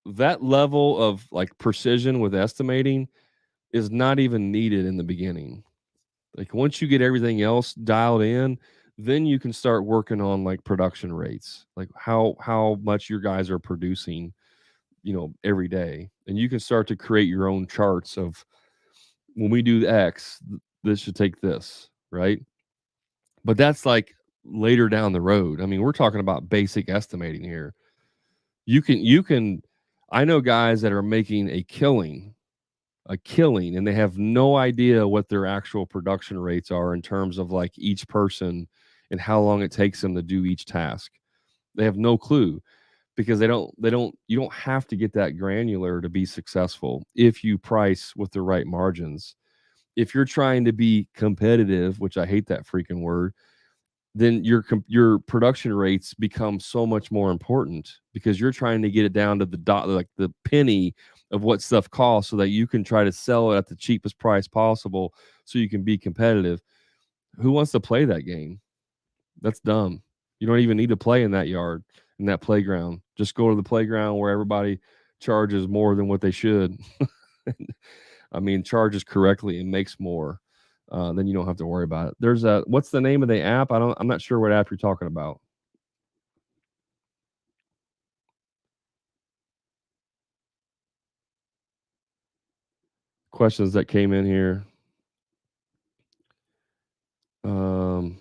that level of like precision with estimating is not even needed in the beginning. Like once you get everything else dialed in, then you can start working on like production rates, like how much your guys are producing, every day. And you can start to create your own charts of when we do X, this should take this, right? But that's like later down the road. I mean, we're talking about basic estimating here. You can I know guys that are making a killing, and they have no idea what their actual production rates are in terms of like each person and how long it takes them to do each task. They have no clue because you don't have to get that granular to be successful if you price with the right margins. If you're trying to be competitive, which I hate that freaking word, then your production rates become so much more important because you're trying to get it down to the dot, like the penny of what stuff costs, so that you can try to sell it at the cheapest price possible, so you can be competitive. Who wants to play that game? That's dumb. You don't even need to play in that yard, in that playground. Just go to the playground where everybody charges more than what they should. I mean, charges correctly and makes more. Then you don't have to worry about it. What's the name of the app? I'm not sure what app you're talking about. Questions that came in here. Um,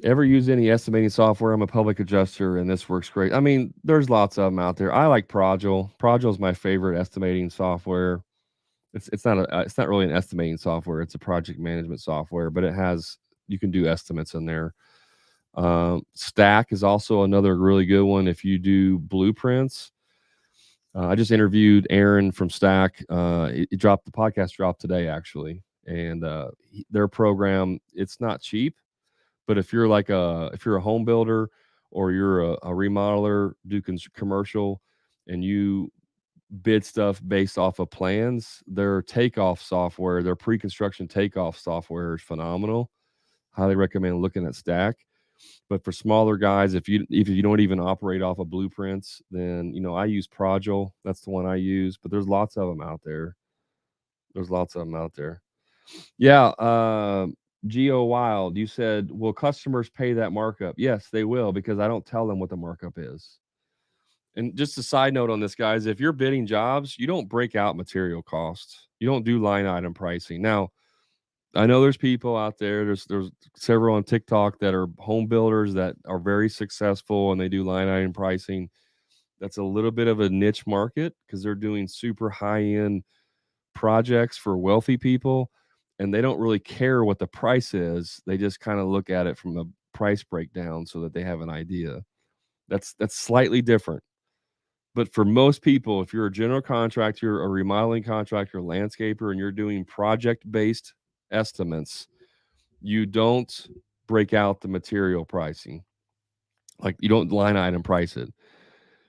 Ever use any estimating software? I'm a public adjuster and this works great. I mean, there's lots of them out there. I like Progil. Progil is my favorite estimating software. It's not really an estimating software. It's a project management software, but you can do estimates in there. Stack is also another really good one if you do blueprints. I just interviewed Aaron from Stack. It dropped, the podcast dropped today actually, and their program, it's not cheap, but if you're a home builder or you're a remodeler, do commercial, and you bid stuff based off of plans, their takeoff software, their pre-construction takeoff software is phenomenal. Highly recommend looking at Stack. But for smaller guys, if you don't even operate off of blueprints, then I use Progil. That's the one I use. But there's lots of them out there. There's lots of them out there. Yeah. Geo Wild, you said, will customers pay that markup? Yes, they will, because I don't tell them what the markup is. And just a side note on this, guys, if you're bidding jobs, you don't break out material costs. You don't do line item pricing. Now, I know there's people out there, there's several on TikTok that are home builders that are very successful and they do line item pricing. That's a little bit of a niche market because they're doing super high-end projects for wealthy people, and they don't really care what the price is. They just kind of look at it from a price breakdown so that they have an idea. That's slightly different. But for most people, if you're a general contractor, a remodeling contractor, landscaper, and you're doing project-based estimates, you don't break out the material pricing. Like, you don't line item price it.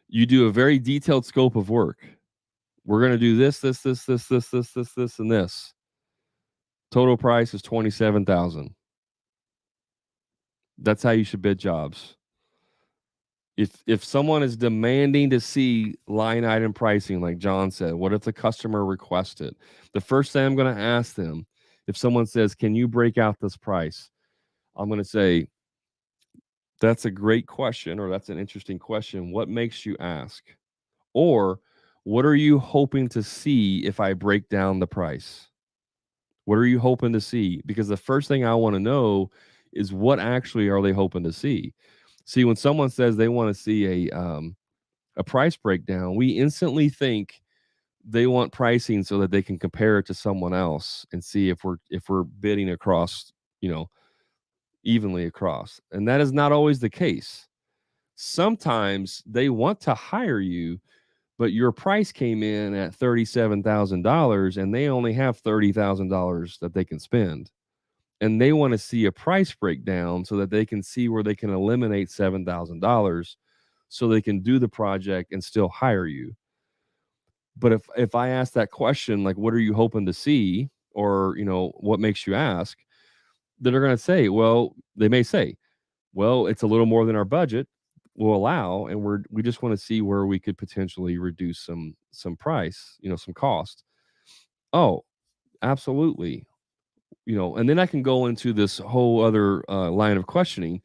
You do a very detailed scope of work. We're going to do this, and this. Total price is 27,000. That's how you should bid jobs. If someone is demanding to see line item pricing, like John said, what if the customer requests it? The first thing I'm going to ask them, if someone says, "Can you break out this price?" I'm going to say, "That's a great question," or "That's an interesting question. What makes you ask?" Or, "What are you hoping to see if I break down the price?" What are you hoping to see? Because the first thing I want to know is, what actually are they hoping to see? See, when someone says they want to see a price breakdown, we instantly think they want pricing so that they can compare it to someone else and see if we're bidding across, you know, evenly across. And that is not always the case. Sometimes they want to hire you, but your price came in at $37,000 and they only have $30,000 that they can spend. And they want to see a price breakdown so that they can see where they can eliminate $7,000 so they can do the project and still hire you. But if I ask that question, like, what are you hoping to see? Or, what makes you ask? Then they're going to say, well, they may say, well, it's a little more than our budget will allow, and we just want to see where we could potentially reduce some price, some cost. Oh, absolutely. And then I can go into this whole other line of questioning.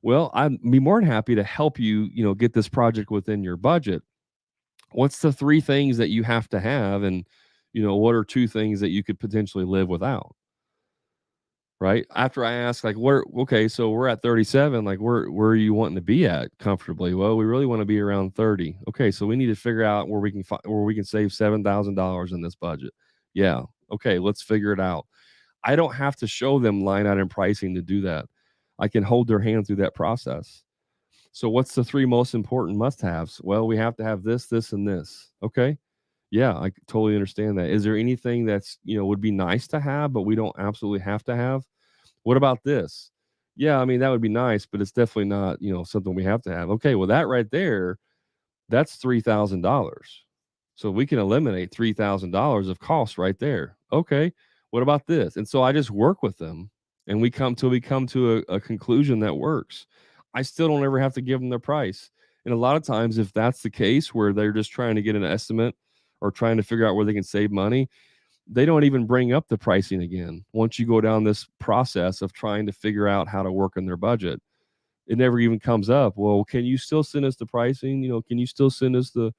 Well, I'd be more than happy to help you, get this project within your budget. What's the three things that you have to have, and what are two things that you could potentially live without? Right after I ask, like, where, okay, so we're at 37, like, where are you wanting to be at comfortably? Well, we really want to be around 30. Okay, so we need to figure out where we can save $7,000 in this budget. Yeah, okay, let's figure it out. I don't have to show them line item pricing to do that. I can hold their hand through that process. So what's the three most important must-haves? Well, we have to have this, this, and this. Okay. Yeah, I totally understand that. Is there anything that's, would be nice to have, but we don't absolutely have to have? What about this? Yeah, I mean, that would be nice, but it's definitely not, something we have to have. Okay, well, that right there, that's $3,000. So we can eliminate $3,000 of cost right there. Okay, what about this? And so I just work with them, and we come to a conclusion that works. I still don't ever have to give them their price. And a lot of times, if that's the case, where they're just trying to get an estimate or trying to figure out where they can save money, they don't even bring up the pricing again. Once you go down this process of trying to figure out how to work in their budget, it never even comes up. Well, can you still send us the pricing? Can you still send us the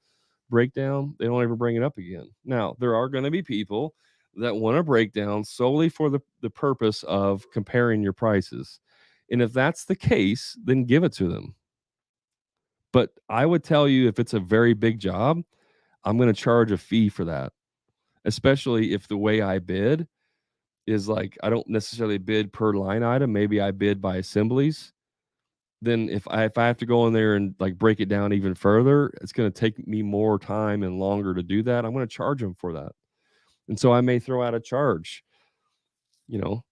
breakdown? They don't ever bring it up again. Now, there are going to be people that want a breakdown solely for the purpose of comparing your prices. And if that's the case, then give it to them. But I would tell you, if it's a very big job, I'm going to charge a fee for that, especially if the way I bid is like, I don't necessarily bid per line item. Maybe I bid by assemblies. then if I have to go in there and like break it down even further, it's going to take me more time and longer to do that. I'm going to charge them for that. And so I may throw out a charge, you know,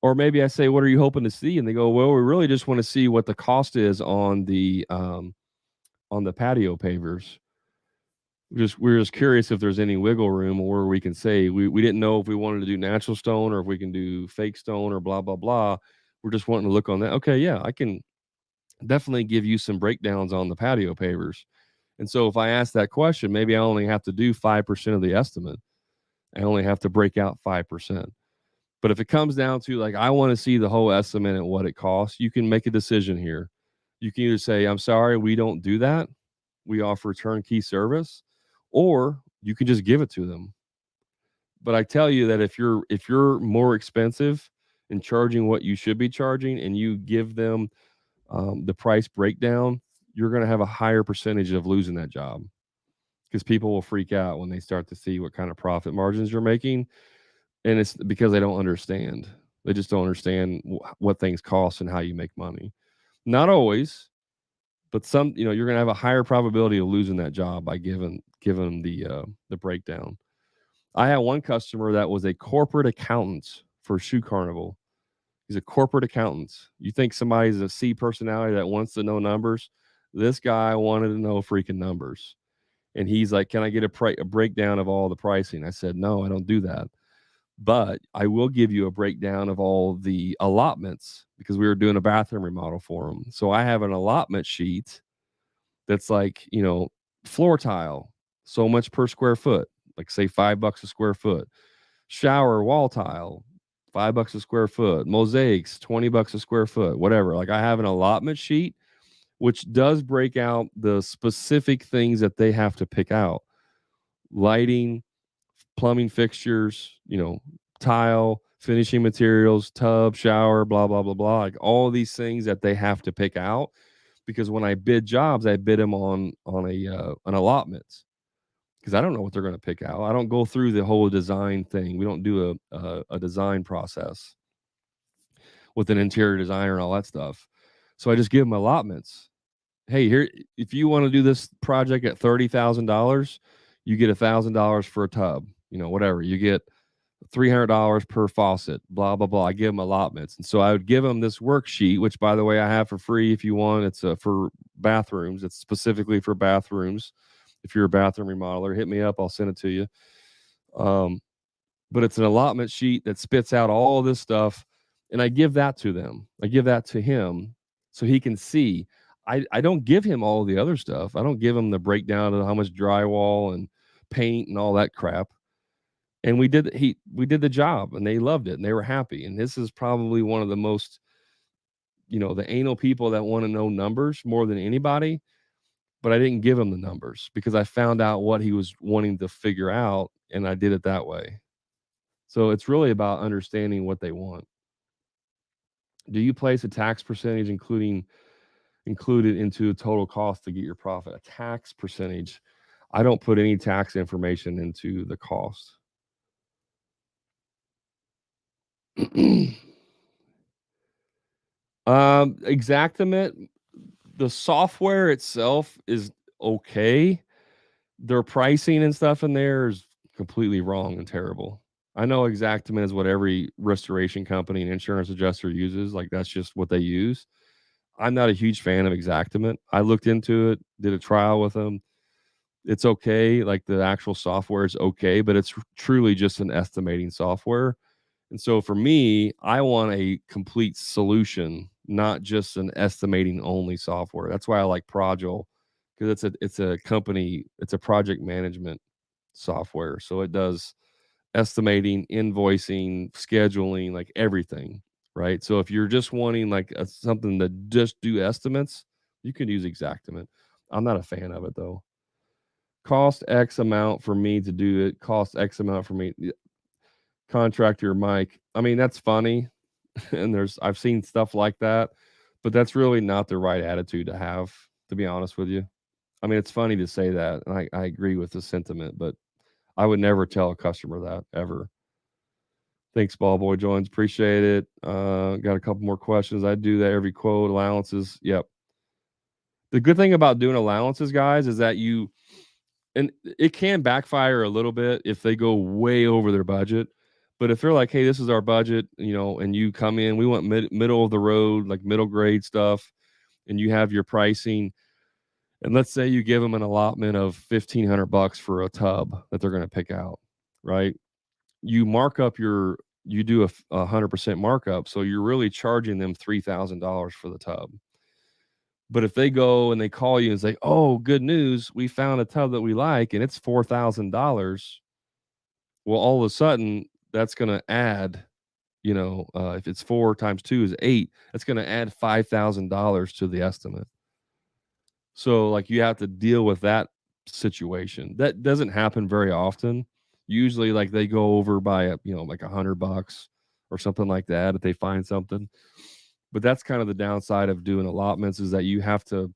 or maybe I say, "What are you hoping to see?" And they go, "Well, we really just want to see what the cost is on the patio pavers. We're just curious if there's any wiggle room or we can say we didn't know if we wanted to do natural stone or if we can do fake stone or blah blah blah. We're just wanting to look on that. Okay, yeah, I can definitely give you some breakdowns on the patio pavers. And so if I ask that question, maybe I only have to do 5% of the estimate. I only have to break out 5%. But if it comes down to like, I want to see the whole estimate and what it costs, you can make a decision here. You can either say, I'm sorry, we don't do that. We offer turnkey service, or you can just give it to them. But I tell you that if you're more expensive in charging what you should be charging and you give them the price breakdown, you're going to have a higher percentage of losing that job because people will freak out when they start to see what kind of profit margins you're making. And it's because they don't understand. They just don't understand what things cost and how you make money. Not always, but some, you're going to have a higher probability of losing that job by giving them the breakdown. I had one customer that was a corporate accountant for Shoe Carnival. He's a corporate accountant. You think somebody's a C personality that wants to know numbers? This guy wanted to know freaking numbers. And he's like, "Can I get a breakdown of all the pricing?" I said, "No, I don't do that. But I will give you a breakdown of all the allotments because we were doing a bathroom remodel for him. So I have an allotment sheet that's like, floor tile, so much per square foot, like say $5 a square foot. Shower wall tile, $5 a square foot. Mosaics, $20 a square foot, whatever. Like I have an allotment sheet, which does break out the specific things that they have to pick out: lighting, plumbing fixtures, tile, finishing materials, tub, shower, blah, blah, blah, blah. Like all these things that they have to pick out because when I bid jobs, I bid them on an allotment because I don't know what they're going to pick out. I don't go through the whole design thing. We don't do a design process with an interior designer and all that stuff. So I just give them allotments. Hey, here, if you want to do this project at $30,000, you get $1,000 for a tub, whatever. You get $300 per faucet, blah, blah, blah. I give them allotments. And so I would give them this worksheet, which by the way, I have for free if you want. It's for bathrooms. It's specifically for bathrooms. If you're a bathroom remodeler, hit me up. I'll send it to you. Um, but it's an allotment sheet that spits out all this stuff. And I give that to them. I give that to him so he can see. I don't give him all the other stuff. I don't give him the breakdown of how much drywall and paint and all that crap. And we did the job and they loved it and they were happy. And this is probably one of the most, the anal people that want to know numbers more than anybody. But I didn't give him the numbers because I found out what he was wanting to figure out and I did it that way. So it's really about understanding what they want. Do you place a tax percentage included into a total cost to get your profit? A tax percentage. I don't put any tax information into the cost. Xactimate, the software itself is okay. Their pricing and stuff in there is completely wrong and terrible. I know Xactimate is what every restoration company and insurance adjuster uses. Like that's just what they use. I'm not a huge fan of Xactimate. I looked into it, did a trial with them. It's okay. Like the actual software is okay, but it's truly just an estimating software. And so for me, I want a complete solution, not just an estimating only software. That's why I like Progil because it's a company, it's a project management software. So it does estimating, invoicing, scheduling, like everything, right? So if you're just wanting like something to just do estimates, you can use Xactimate. I'm not a fan of it though. Cost X amount for me to do it, cost X amount for me. Contractor Mike. I mean, that's funny. And I've seen stuff like that, but that's really not the right attitude to have, to be honest with you. I mean, it's funny to say that, and I agree with the sentiment, but I would never tell a customer that ever. Thanks, Ball Boy Joins. Appreciate it. Got a couple more questions. I do that every quote. Allowances. Yep. The good thing about doing allowances, guys, is that and it can backfire a little bit if they go way over their budget. But if they're like, hey, this is our budget, and you come in, we want middle of the road, like middle grade stuff, and you have your pricing. And let's say you give them an allotment of $1,500 for a tub that they're going to pick out, right? You mark up you do a 100% markup, so you're really charging them $3,000 for the tub. But if they go and they call you and say, "Oh, good news, we found a tub that we like and it's $4,000." Well, all of a sudden that's going to add, if it's 4 times 2 is 8, that's going to add $5,000 to the estimate. So like you have to deal with that situation. That doesn't happen very often. Usually like they go over by like $100 or something like that if they find something. But that's kind of the downside of doing allotments, is that you have to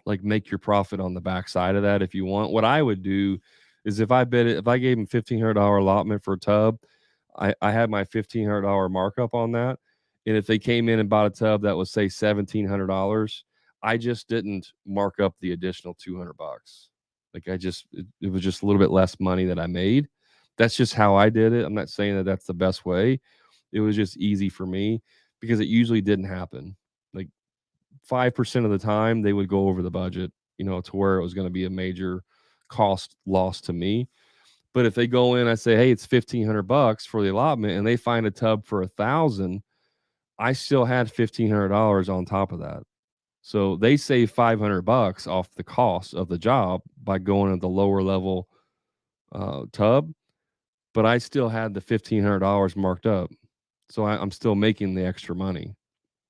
like make your profit on the backside of that if you want. What I would do is if I gave them $1,500 allotment for a tub, I had my $1,500 markup on that. And if they came in and bought a tub that was say $1,700, I just didn't mark up the additional $200. Like it was just a little bit less money that I made. That's just how I did it. I'm not saying that that's the best way. It was just easy for me because it usually didn't happen. Like 5% of the time they would go over the budget, to where it was going to be a major cost loss to me. But if they go in, I say, hey, it's $1,500 for the allotment, and they find a tub for 1,000, I still had $1,500 on top of that. So they save $500 off the cost of the job by going at the lower level tub, but I still had the $1,500 marked up. So I'm still making the extra money.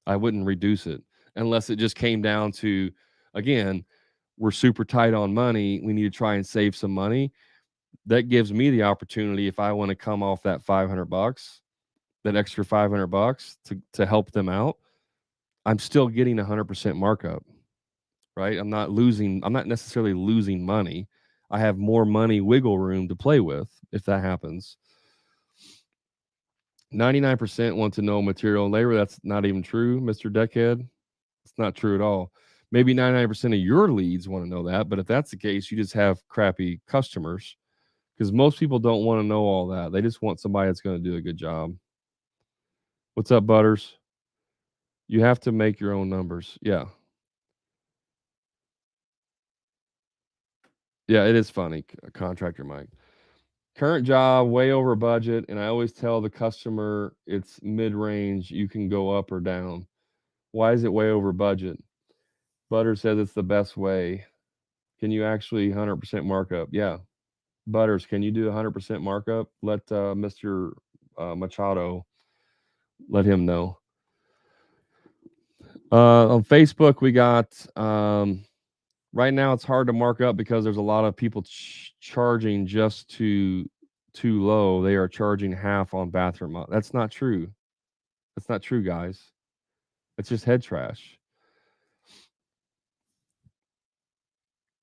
I wouldn't reduce it unless it just came down to, again, we're super tight on money. We need to try and save some money. That gives me the opportunity, if I want to come off that $500, that extra $500 to help them out, I'm still getting 100% markup, right? I'm not necessarily losing money. I have more money wiggle room to play with if that happens. 99% want to know material and labor. That's not even true, Mr. Deckhead. It's not true at all. Maybe 99% of your leads want to know that, but if that's the case, you just have crappy customers, because most people don't want to know all that. They just want somebody that's going to do a good job. What's up, Butters? You have to make your own numbers. Yeah. Yeah, it is funny, Contractor Mike. Current job, way over budget, and I always tell the customer it's mid-range, you can go up or down. Why is it way over budget? Butters says it's the best way. Can you actually 100% markup? Yeah. Butters, can you do 100% markup? Let Mr. Machado, let him know. On Facebook, we got right now it's hard to mark up because there's a lot of people charging just too low. They are charging half on bathroom. That's not true. That's not true, guys. It's just head trash.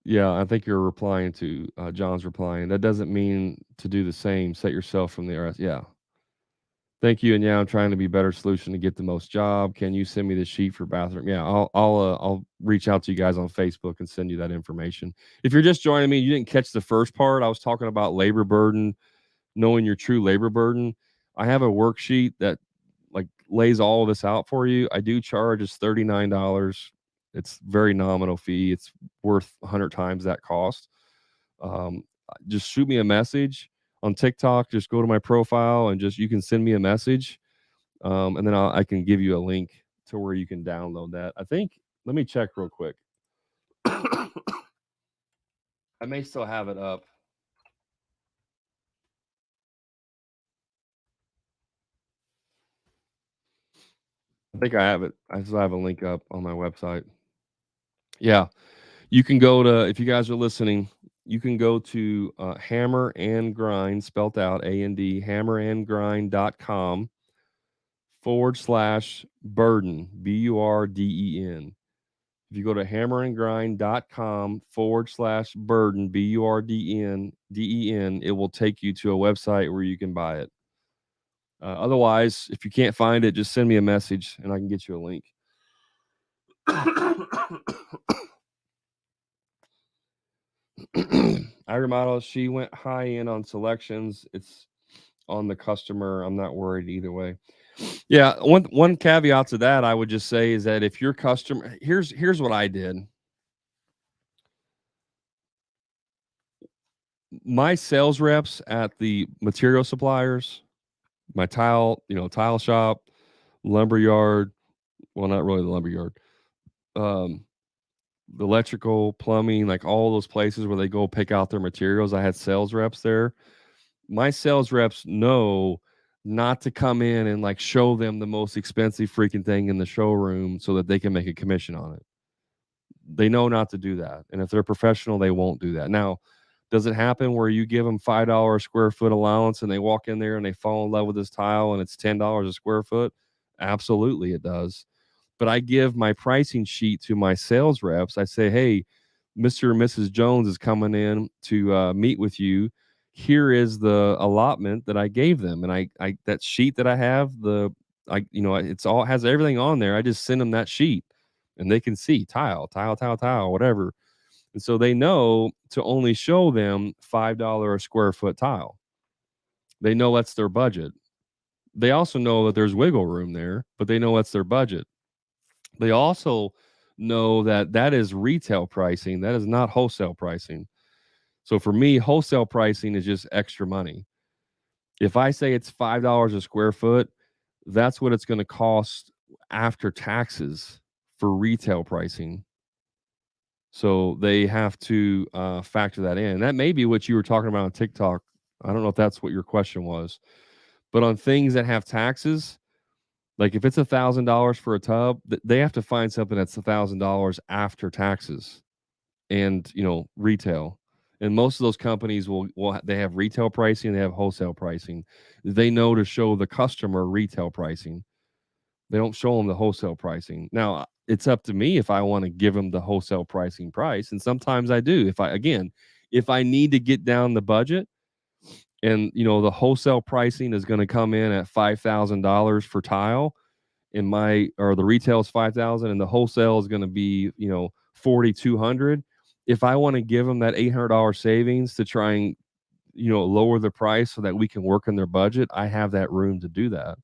Yeah, I think you're replying to John's replying. That doesn't mean to do the same. Set yourself from the RS. Yeah. Thank you. And yeah, I'm trying to be a better solution to get the most job. Can you send me the sheet for bathroom? Yeah, I'll reach out to you guys on Facebook and send you that information. If you're just joining me, you didn't catch the first part. I was talking about labor burden, knowing your true labor burden. I have a worksheet that like lays all of this out for you. I do charge is $39. It's very nominal fee. It's worth 100 times that cost. Just shoot me a message on TikTok. Just go to my profile and you can send me a message, and then I can give you a link to where you can download that. I think. Let me check real quick. I may still have it up. I think I have it. I still have a link up on my website. Yeah, you can go to, if you guys are listening, you can go to Hammer and Grind, spelt out AND, hammerandgrind.com /burden, BURDEN. If you go to hammerandgrind.com /burden, BURDEN, it will take you to a website where you can buy it. Otherwise, if you can't find it, just send me a message and I can get you a link. Iron model, she went high end on selections. It's on the customer. I'm not worried either way. Yeah, one caveat to that I would just say is that if your customer, here's what I did. My sales reps at the material suppliers, my tile shop, lumber yard, well, not really the lumber yard, um, the electrical, plumbing, like all those places where they go pick out their materials. I had sales reps there. My sales reps know not to come in and like show them the most expensive freaking thing in the showroom so that they can make a commission on it. They know not to do that. And if they're professional, they won't do that. Now, does it happen where you give them $5 square foot allowance and they walk in there and they fall in love with this tile and it's $10 a square foot? Absolutely, it does. But I give my pricing sheet to my sales reps. I say, hey, Mr. and Mrs. Jones is coming in to meet with you. Here is the allotment that I gave them. And I that sheet that I have, it's all has everything on there. I just send them that sheet and they can see tile, whatever. And so they know to only show them $5 a square foot tile. They know that's their budget. They also know that there's wiggle room there, but they know that's their budget. They also know that that is retail pricing. That is not wholesale pricing. So for me, wholesale pricing is just extra money. If I say it's $5 a square foot, that's what it's going to cost after taxes for retail pricing. So they have to factor that in. That may be what you were talking about on TikTok. I don't know if that's what your question was, but on things that have taxes, like if it's $1,000 for a tub, they have to find something that's $1,000 after taxes and retail. And most of those companies will they have retail pricing, they have wholesale pricing. They know to show the customer retail pricing. They don't show them the wholesale pricing. Now, it's up to me if I want to give them the wholesale pricing price, and sometimes I do. If I need to get down the budget and the wholesale pricing is going to come in at $5,000 for tile, or the retail is 5,000 and the wholesale is going to be 4,200. If I want to give them that $800 savings to try and lower the price so that we can work in their budget, I have that room to do that.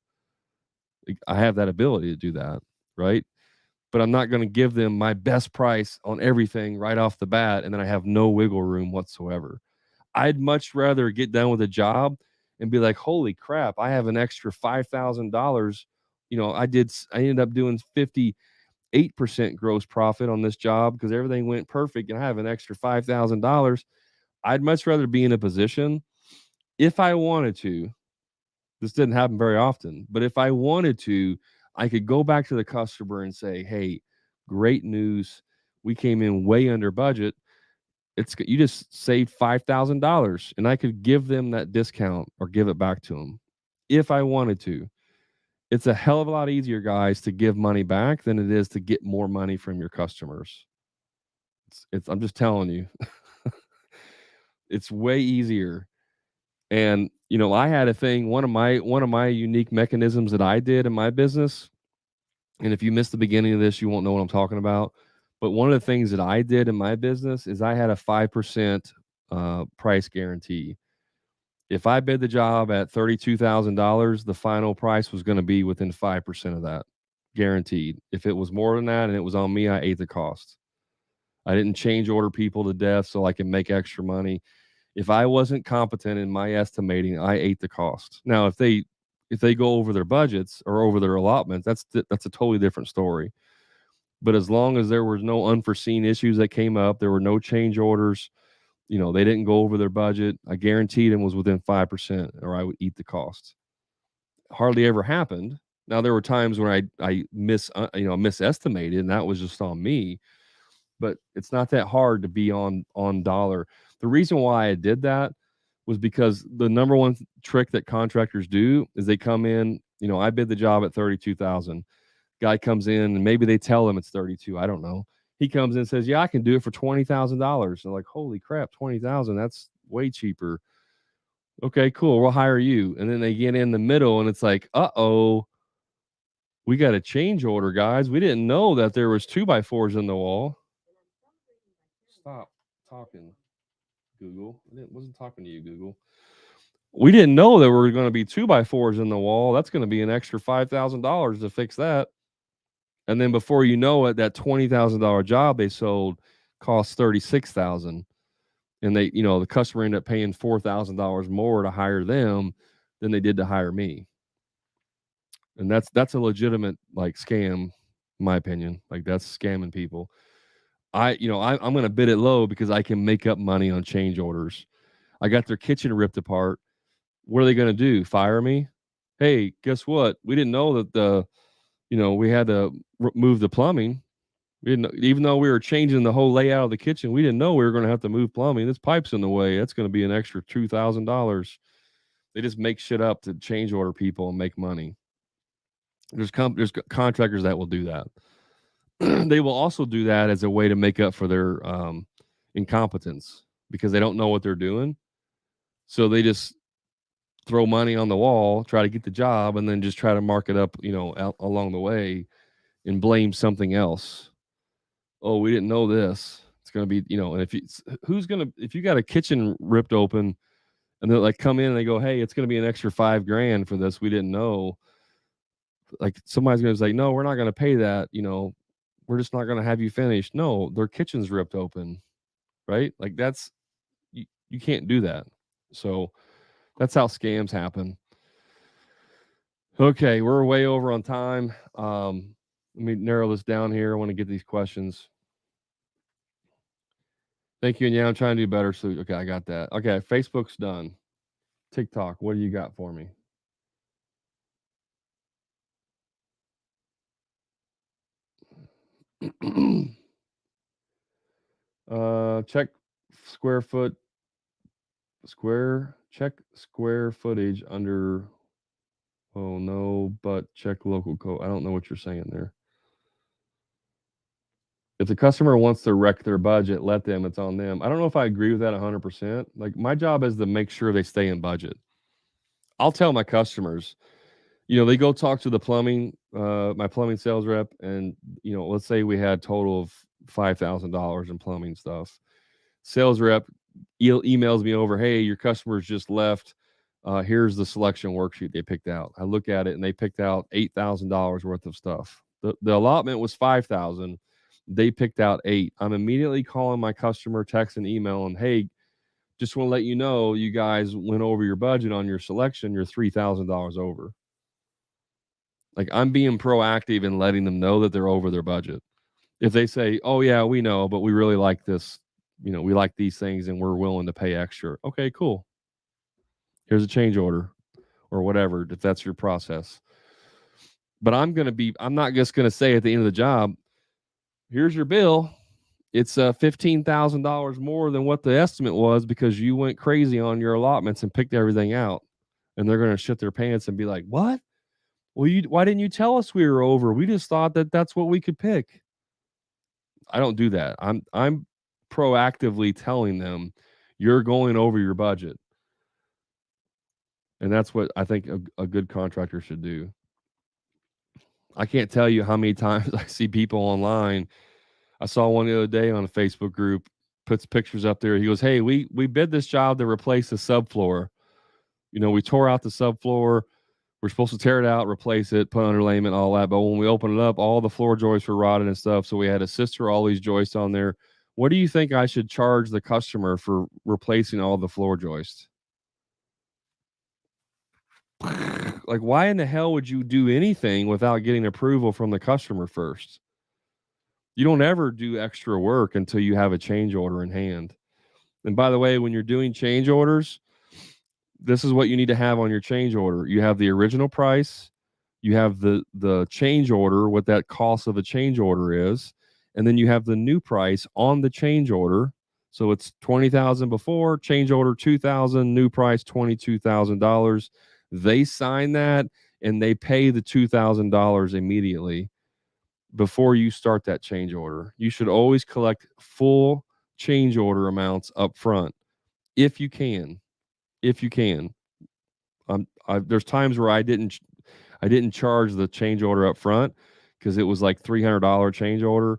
I have that ability to do that, right? But I'm not going to give them my best price on everything right off the bat and then I have no wiggle room whatsoever. I'd much rather get done with a job and be like, holy crap, I have an extra $5,000. I ended up doing 58% gross profit on this job because everything went perfect and I have an extra $5,000. I'd much rather be in a position, if I wanted to, this didn't happen very often, but if I wanted to, I could go back to the customer and say, hey, great news. We came in way under budget. You just saved $5,000 and I could give them that discount or give it back to them if I wanted to. It's a hell of a lot easier, guys, to give money back than it is to get more money from your customers. I'm just telling you, it's way easier. And I had a thing. One of my unique mechanisms that I did in my business. And if you missed the beginning of this, you won't know what I'm talking about. But one of the things that I did in my business is I had a 5% price guarantee. If I bid the job at $32,000, the final price was going to be within 5% of that, guaranteed. If it was more than that and it was on me, I ate the cost. I didn't change order people to death so I can make extra money. If I wasn't competent in my estimating, I ate the cost. Now, if they go over their budgets or over their allotments, that's a totally different story. But as long as there was no unforeseen issues that came up, there were no change orders, they didn't go over their budget, I guaranteed them was within 5% or I would eat the costs. Hardly ever happened. Now there were times when I misestimated and that was just on me, but it's not that hard to be on dollar. The reason why I did that was because the number one trick that contractors do is they come in, I bid the job at 32,000. Guy comes in and maybe they tell him it's 32. I don't know. He comes in and says, yeah, I can do it for $20,000. They're like, holy crap, 20,000. That's way cheaper. Okay, cool. We'll hire you. And then they get in the middle and it's like, uh-oh, we got a change order, guys. We didn't know that there was 2x4s in the wall. Stop talking, Google. Wasn't talking to you, Google. We didn't know there were going to be 2x4s in the wall. That's going to be an extra $5,000 to fix that. And then before you know it, that $20,000 job they sold cost $36,000. And they, the customer ended up paying $4,000 more to hire them than they did to hire me. And that's a legitimate like scam, in my opinion. Like that's scamming people. I'm going to bid it low because I can make up money on change orders. I got their kitchen ripped apart. What are they going to do? Fire me? Hey, guess what? We didn't know that we had to move the plumbing. We didn't, even though we were changing the whole layout of the kitchen, we didn't know we were going to have to move plumbing. This pipe's in the way. That's going to be an extra $2,000. They just make shit up to change order people and make money. There's contractors that will do that. They will also do that as a way to make up for their incompetence because they don't know what they're doing. So they just throw money on the wall, try to get the job, and then just try to mark it up, along the way and blame something else. Oh, we didn't know this. It's going to be, and if you got a kitchen ripped open and they're like, come in and they go, hey, it's going to be an extra $5,000 for this. We didn't know. Like somebody's going to say, no, we're not going to pay that. We're just not going to have you finish. No, their kitchen's ripped open. Right. Like you can't do that. So that's how scams happen. Okay. We're way over on time. Let me narrow this down here. I want to get these questions. Thank you. And yeah, I'm trying to do better. So, okay, I got that. Okay. Facebook's done. TikTok, what do you got for me? Check check square footage under. Oh no, but check local code. I don't know what you're saying there. If the customer wants to wreck their budget, let them. It's on them. I don't know if I agree with that 100%. Like my job is to make sure they stay in budget. I'll tell my customers, they go talk to the my plumbing sales rep, and let's say we had total of $5,000 in plumbing stuff. Sales rep emails me over, hey, your customers just left. Here's the selection worksheet they picked out. I look at it and they picked out $8,000 worth of stuff. The allotment was 5,000. They picked out 8. I'm immediately calling my customer, text and email, and hey, just want to let you know you guys went over your budget on your selection. You're $3,000 over. Like I'm being proactive and letting them know that they're over their budget. If they say, "Oh yeah, we know, but we really like this, we like these things and we're willing to pay extra." Okay, cool. Here's a change order or whatever if that's your process. But I'm not just going to say at the end of the job, "Here's your bill. It's $15,000 more than what the estimate was because you went crazy on your allotments and picked everything out." And they're going to shit their pants and be like, "What? Well, why didn't you tell us we were over? We just thought that that's what we could pick." I don't do that. I'm proactively telling them you're going over your budget. And that's what I think a good contractor should do. I can't tell you how many times I see people online. I saw one the other day on a Facebook group, puts pictures up there. He goes, "Hey, we bid this job to replace the subfloor. We tore out the subfloor. We're supposed to tear it out, replace it, put underlayment, all that. But when we opened it up, all the floor joists were rotted and stuff. So we had to sister all these joists on there. What do you think I should charge the customer for replacing all the floor joists?" Like, why in the hell would you do anything without getting approval from the customer first? You don't ever do extra work until you have a change order in hand. And by the way, when you're doing change orders, this is what you need to have on your change order. You have the original price, you have the change order, what that cost of a change order is, and then you have the new price on the change order. So it's 20,000 before, change order 2,000, new price $22,000. They sign that and they pay the $2,000 immediately before you start that change order. You should always collect full change order amounts up front if you can. if you can. There's times where I didn't charge the change order up front because it was like $300 change order.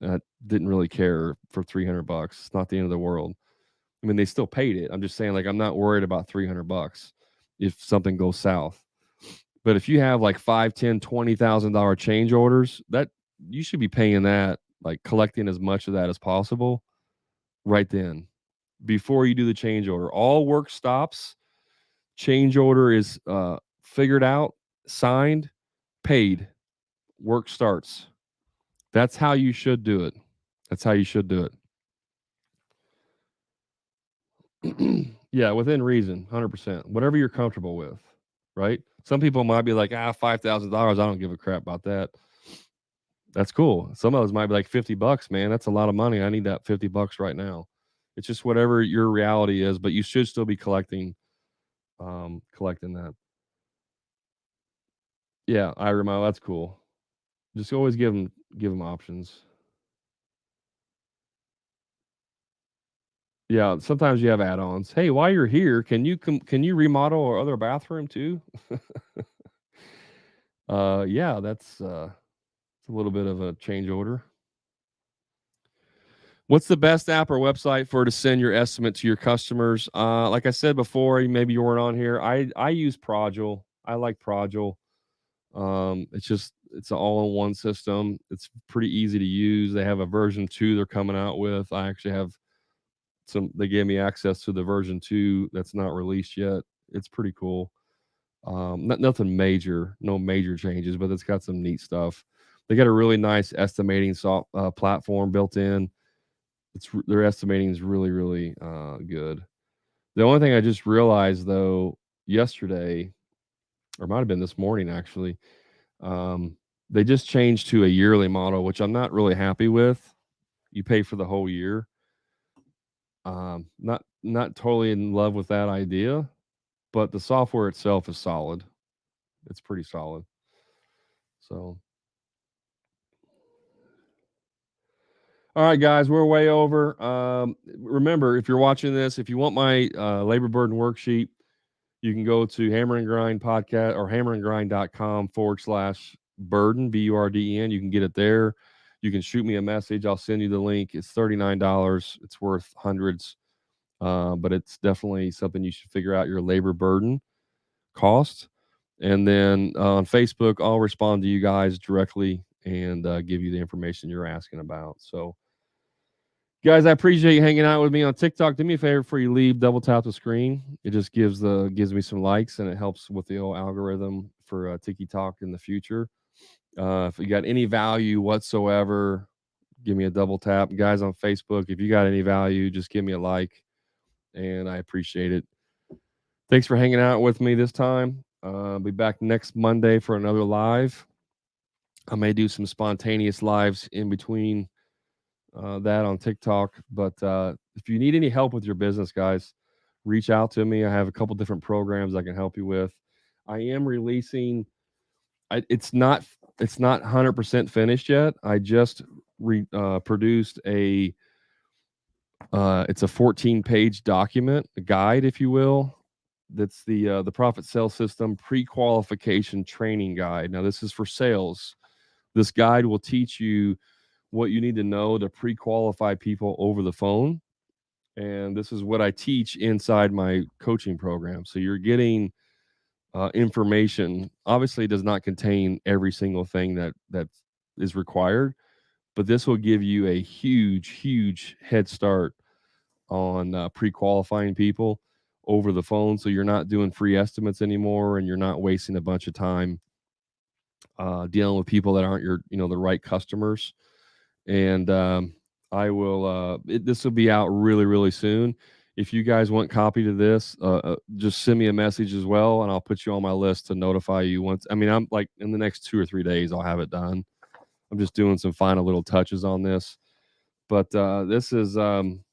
I didn't really care for $300. It's not the end of the world. I mean, they still paid it. I'm just saying, like, I'm not worried about $300 if something goes south. But if you have like $5, $10, $20,000 change orders, that you should be paying that, like collecting as much of that as possible right then before you do the change order. All work stops. Change order is figured out, signed, paid. Work starts. That's how you should do it. That's how you should do it. Yeah, within reason, 100%. Whatever you're comfortable with, right? Some people might be like, $5,000. I don't give a crap about that. That's cool. Some of those might be like $50, man. That's a lot of money. I need that $50 right now. It's just whatever your reality is, but you should still be collecting that. Yeah, I remember. That's cool. Just always give them options. Yeah, sometimes you have add-ons. Hey, while you're here, can you remodel our other bathroom too? Yeah, that's it's a little bit of a change order. What's the best app or website for to send your estimate to your customers? Like I said before, maybe you weren't on here. I use Progil. I like Progil. It's an all-in-one system. It's pretty easy to use. They have a version 2 they're coming out with. I actually have they gave me access to the version 2 that's not released yet. It's pretty cool. Nothing major, no major changes, but it's got some neat stuff. They got a really nice estimating platform built in. Their estimating is really, really good. The only thing I just realized though yesterday, or might have been this morning actually, they just changed to a yearly model, which I'm not really happy with. You pay for the whole year. Not totally in love with that idea, but the software itself is solid. It's pretty solid. So, all right, guys, we're way over. Remember, if you're watching this, if you want my labor burden worksheet, you can go to Hammer and Grind podcast or hammerandgrind.com/burden, BURDEN. You can get it there. You can shoot me a message. I'll send you the link. It's $39. It's worth hundreds, but it's definitely something you should figure out your labor burden cost. And then on Facebook, I'll respond to you guys directly and give you the information you're asking about. So, guys, I appreciate you hanging out with me on TikTok. Do me a favor before you leave, double tap the screen. It just gives me some likes and it helps with the old algorithm for TikTok in the future. If you got any value whatsoever, give me a double tap. Guys on Facebook, if you got any value, just give me a like, and I appreciate it. Thanks for hanging out with me this time. I'll be back next Monday for another live. I may do some spontaneous lives in between that on TikTok. But if you need any help with your business, guys, reach out to me. I have a couple different programs I can help you with. I am releasing. It's not 100% finished yet. I just produced a. It's a 14-page document, a guide, if you will. That's the Profit Sales System pre-qualification training guide. Now, this is for sales. This guide will teach you what you need to know to pre-qualify people over the phone. And this is what I teach inside my coaching program. So you're getting information. Obviously, it does not contain every single thing that is required, but this will give you a huge head start on pre-qualifying people over the phone. So you're not doing free estimates anymore, and you're not wasting a bunch of time dealing with people that aren't the right customers. And I will. This will be out really, really soon. If you guys want copy to this, just send me a message as well, and I'll put you on my list to notify you once. I mean, I'm like in the next 2 or 3 days, I'll have it done. I'm just doing some final little touches on this, but this is going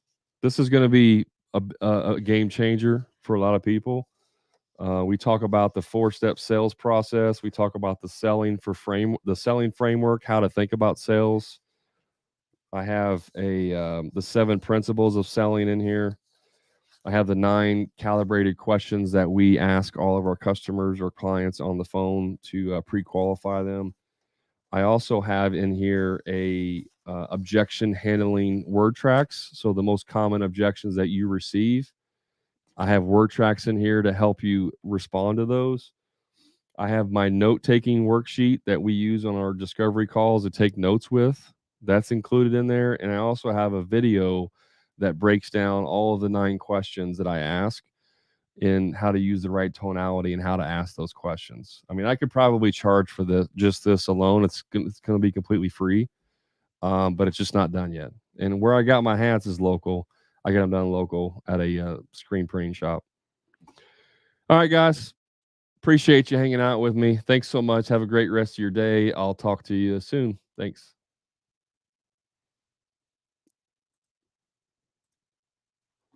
to be a game changer for a lot of people. We talk about the 4-step sales process. We talk about the selling framework, how to think about sales. I have the 7 principles of selling in here. I have the 9 calibrated questions that we ask all of our customers or clients on the phone to pre-qualify them. I also have in here a objection handling word tracks. So the most common objections that you receive, I have word tracks in here to help you respond to those. I have my note-taking worksheet that we use on our discovery calls to take notes with. That's included in there, and I also have a video that breaks down all of the 9 questions that I ask in how to use the right tonality and how to ask those questions. I mean, I could probably charge for this alone. It's gonna be completely free, but it's just not done yet. And where I got my hats is local. I got them done local at a screen printing shop. All right, guys. Appreciate you hanging out with me. Thanks so much. Have a great rest of your day. I'll talk to you soon. Thanks.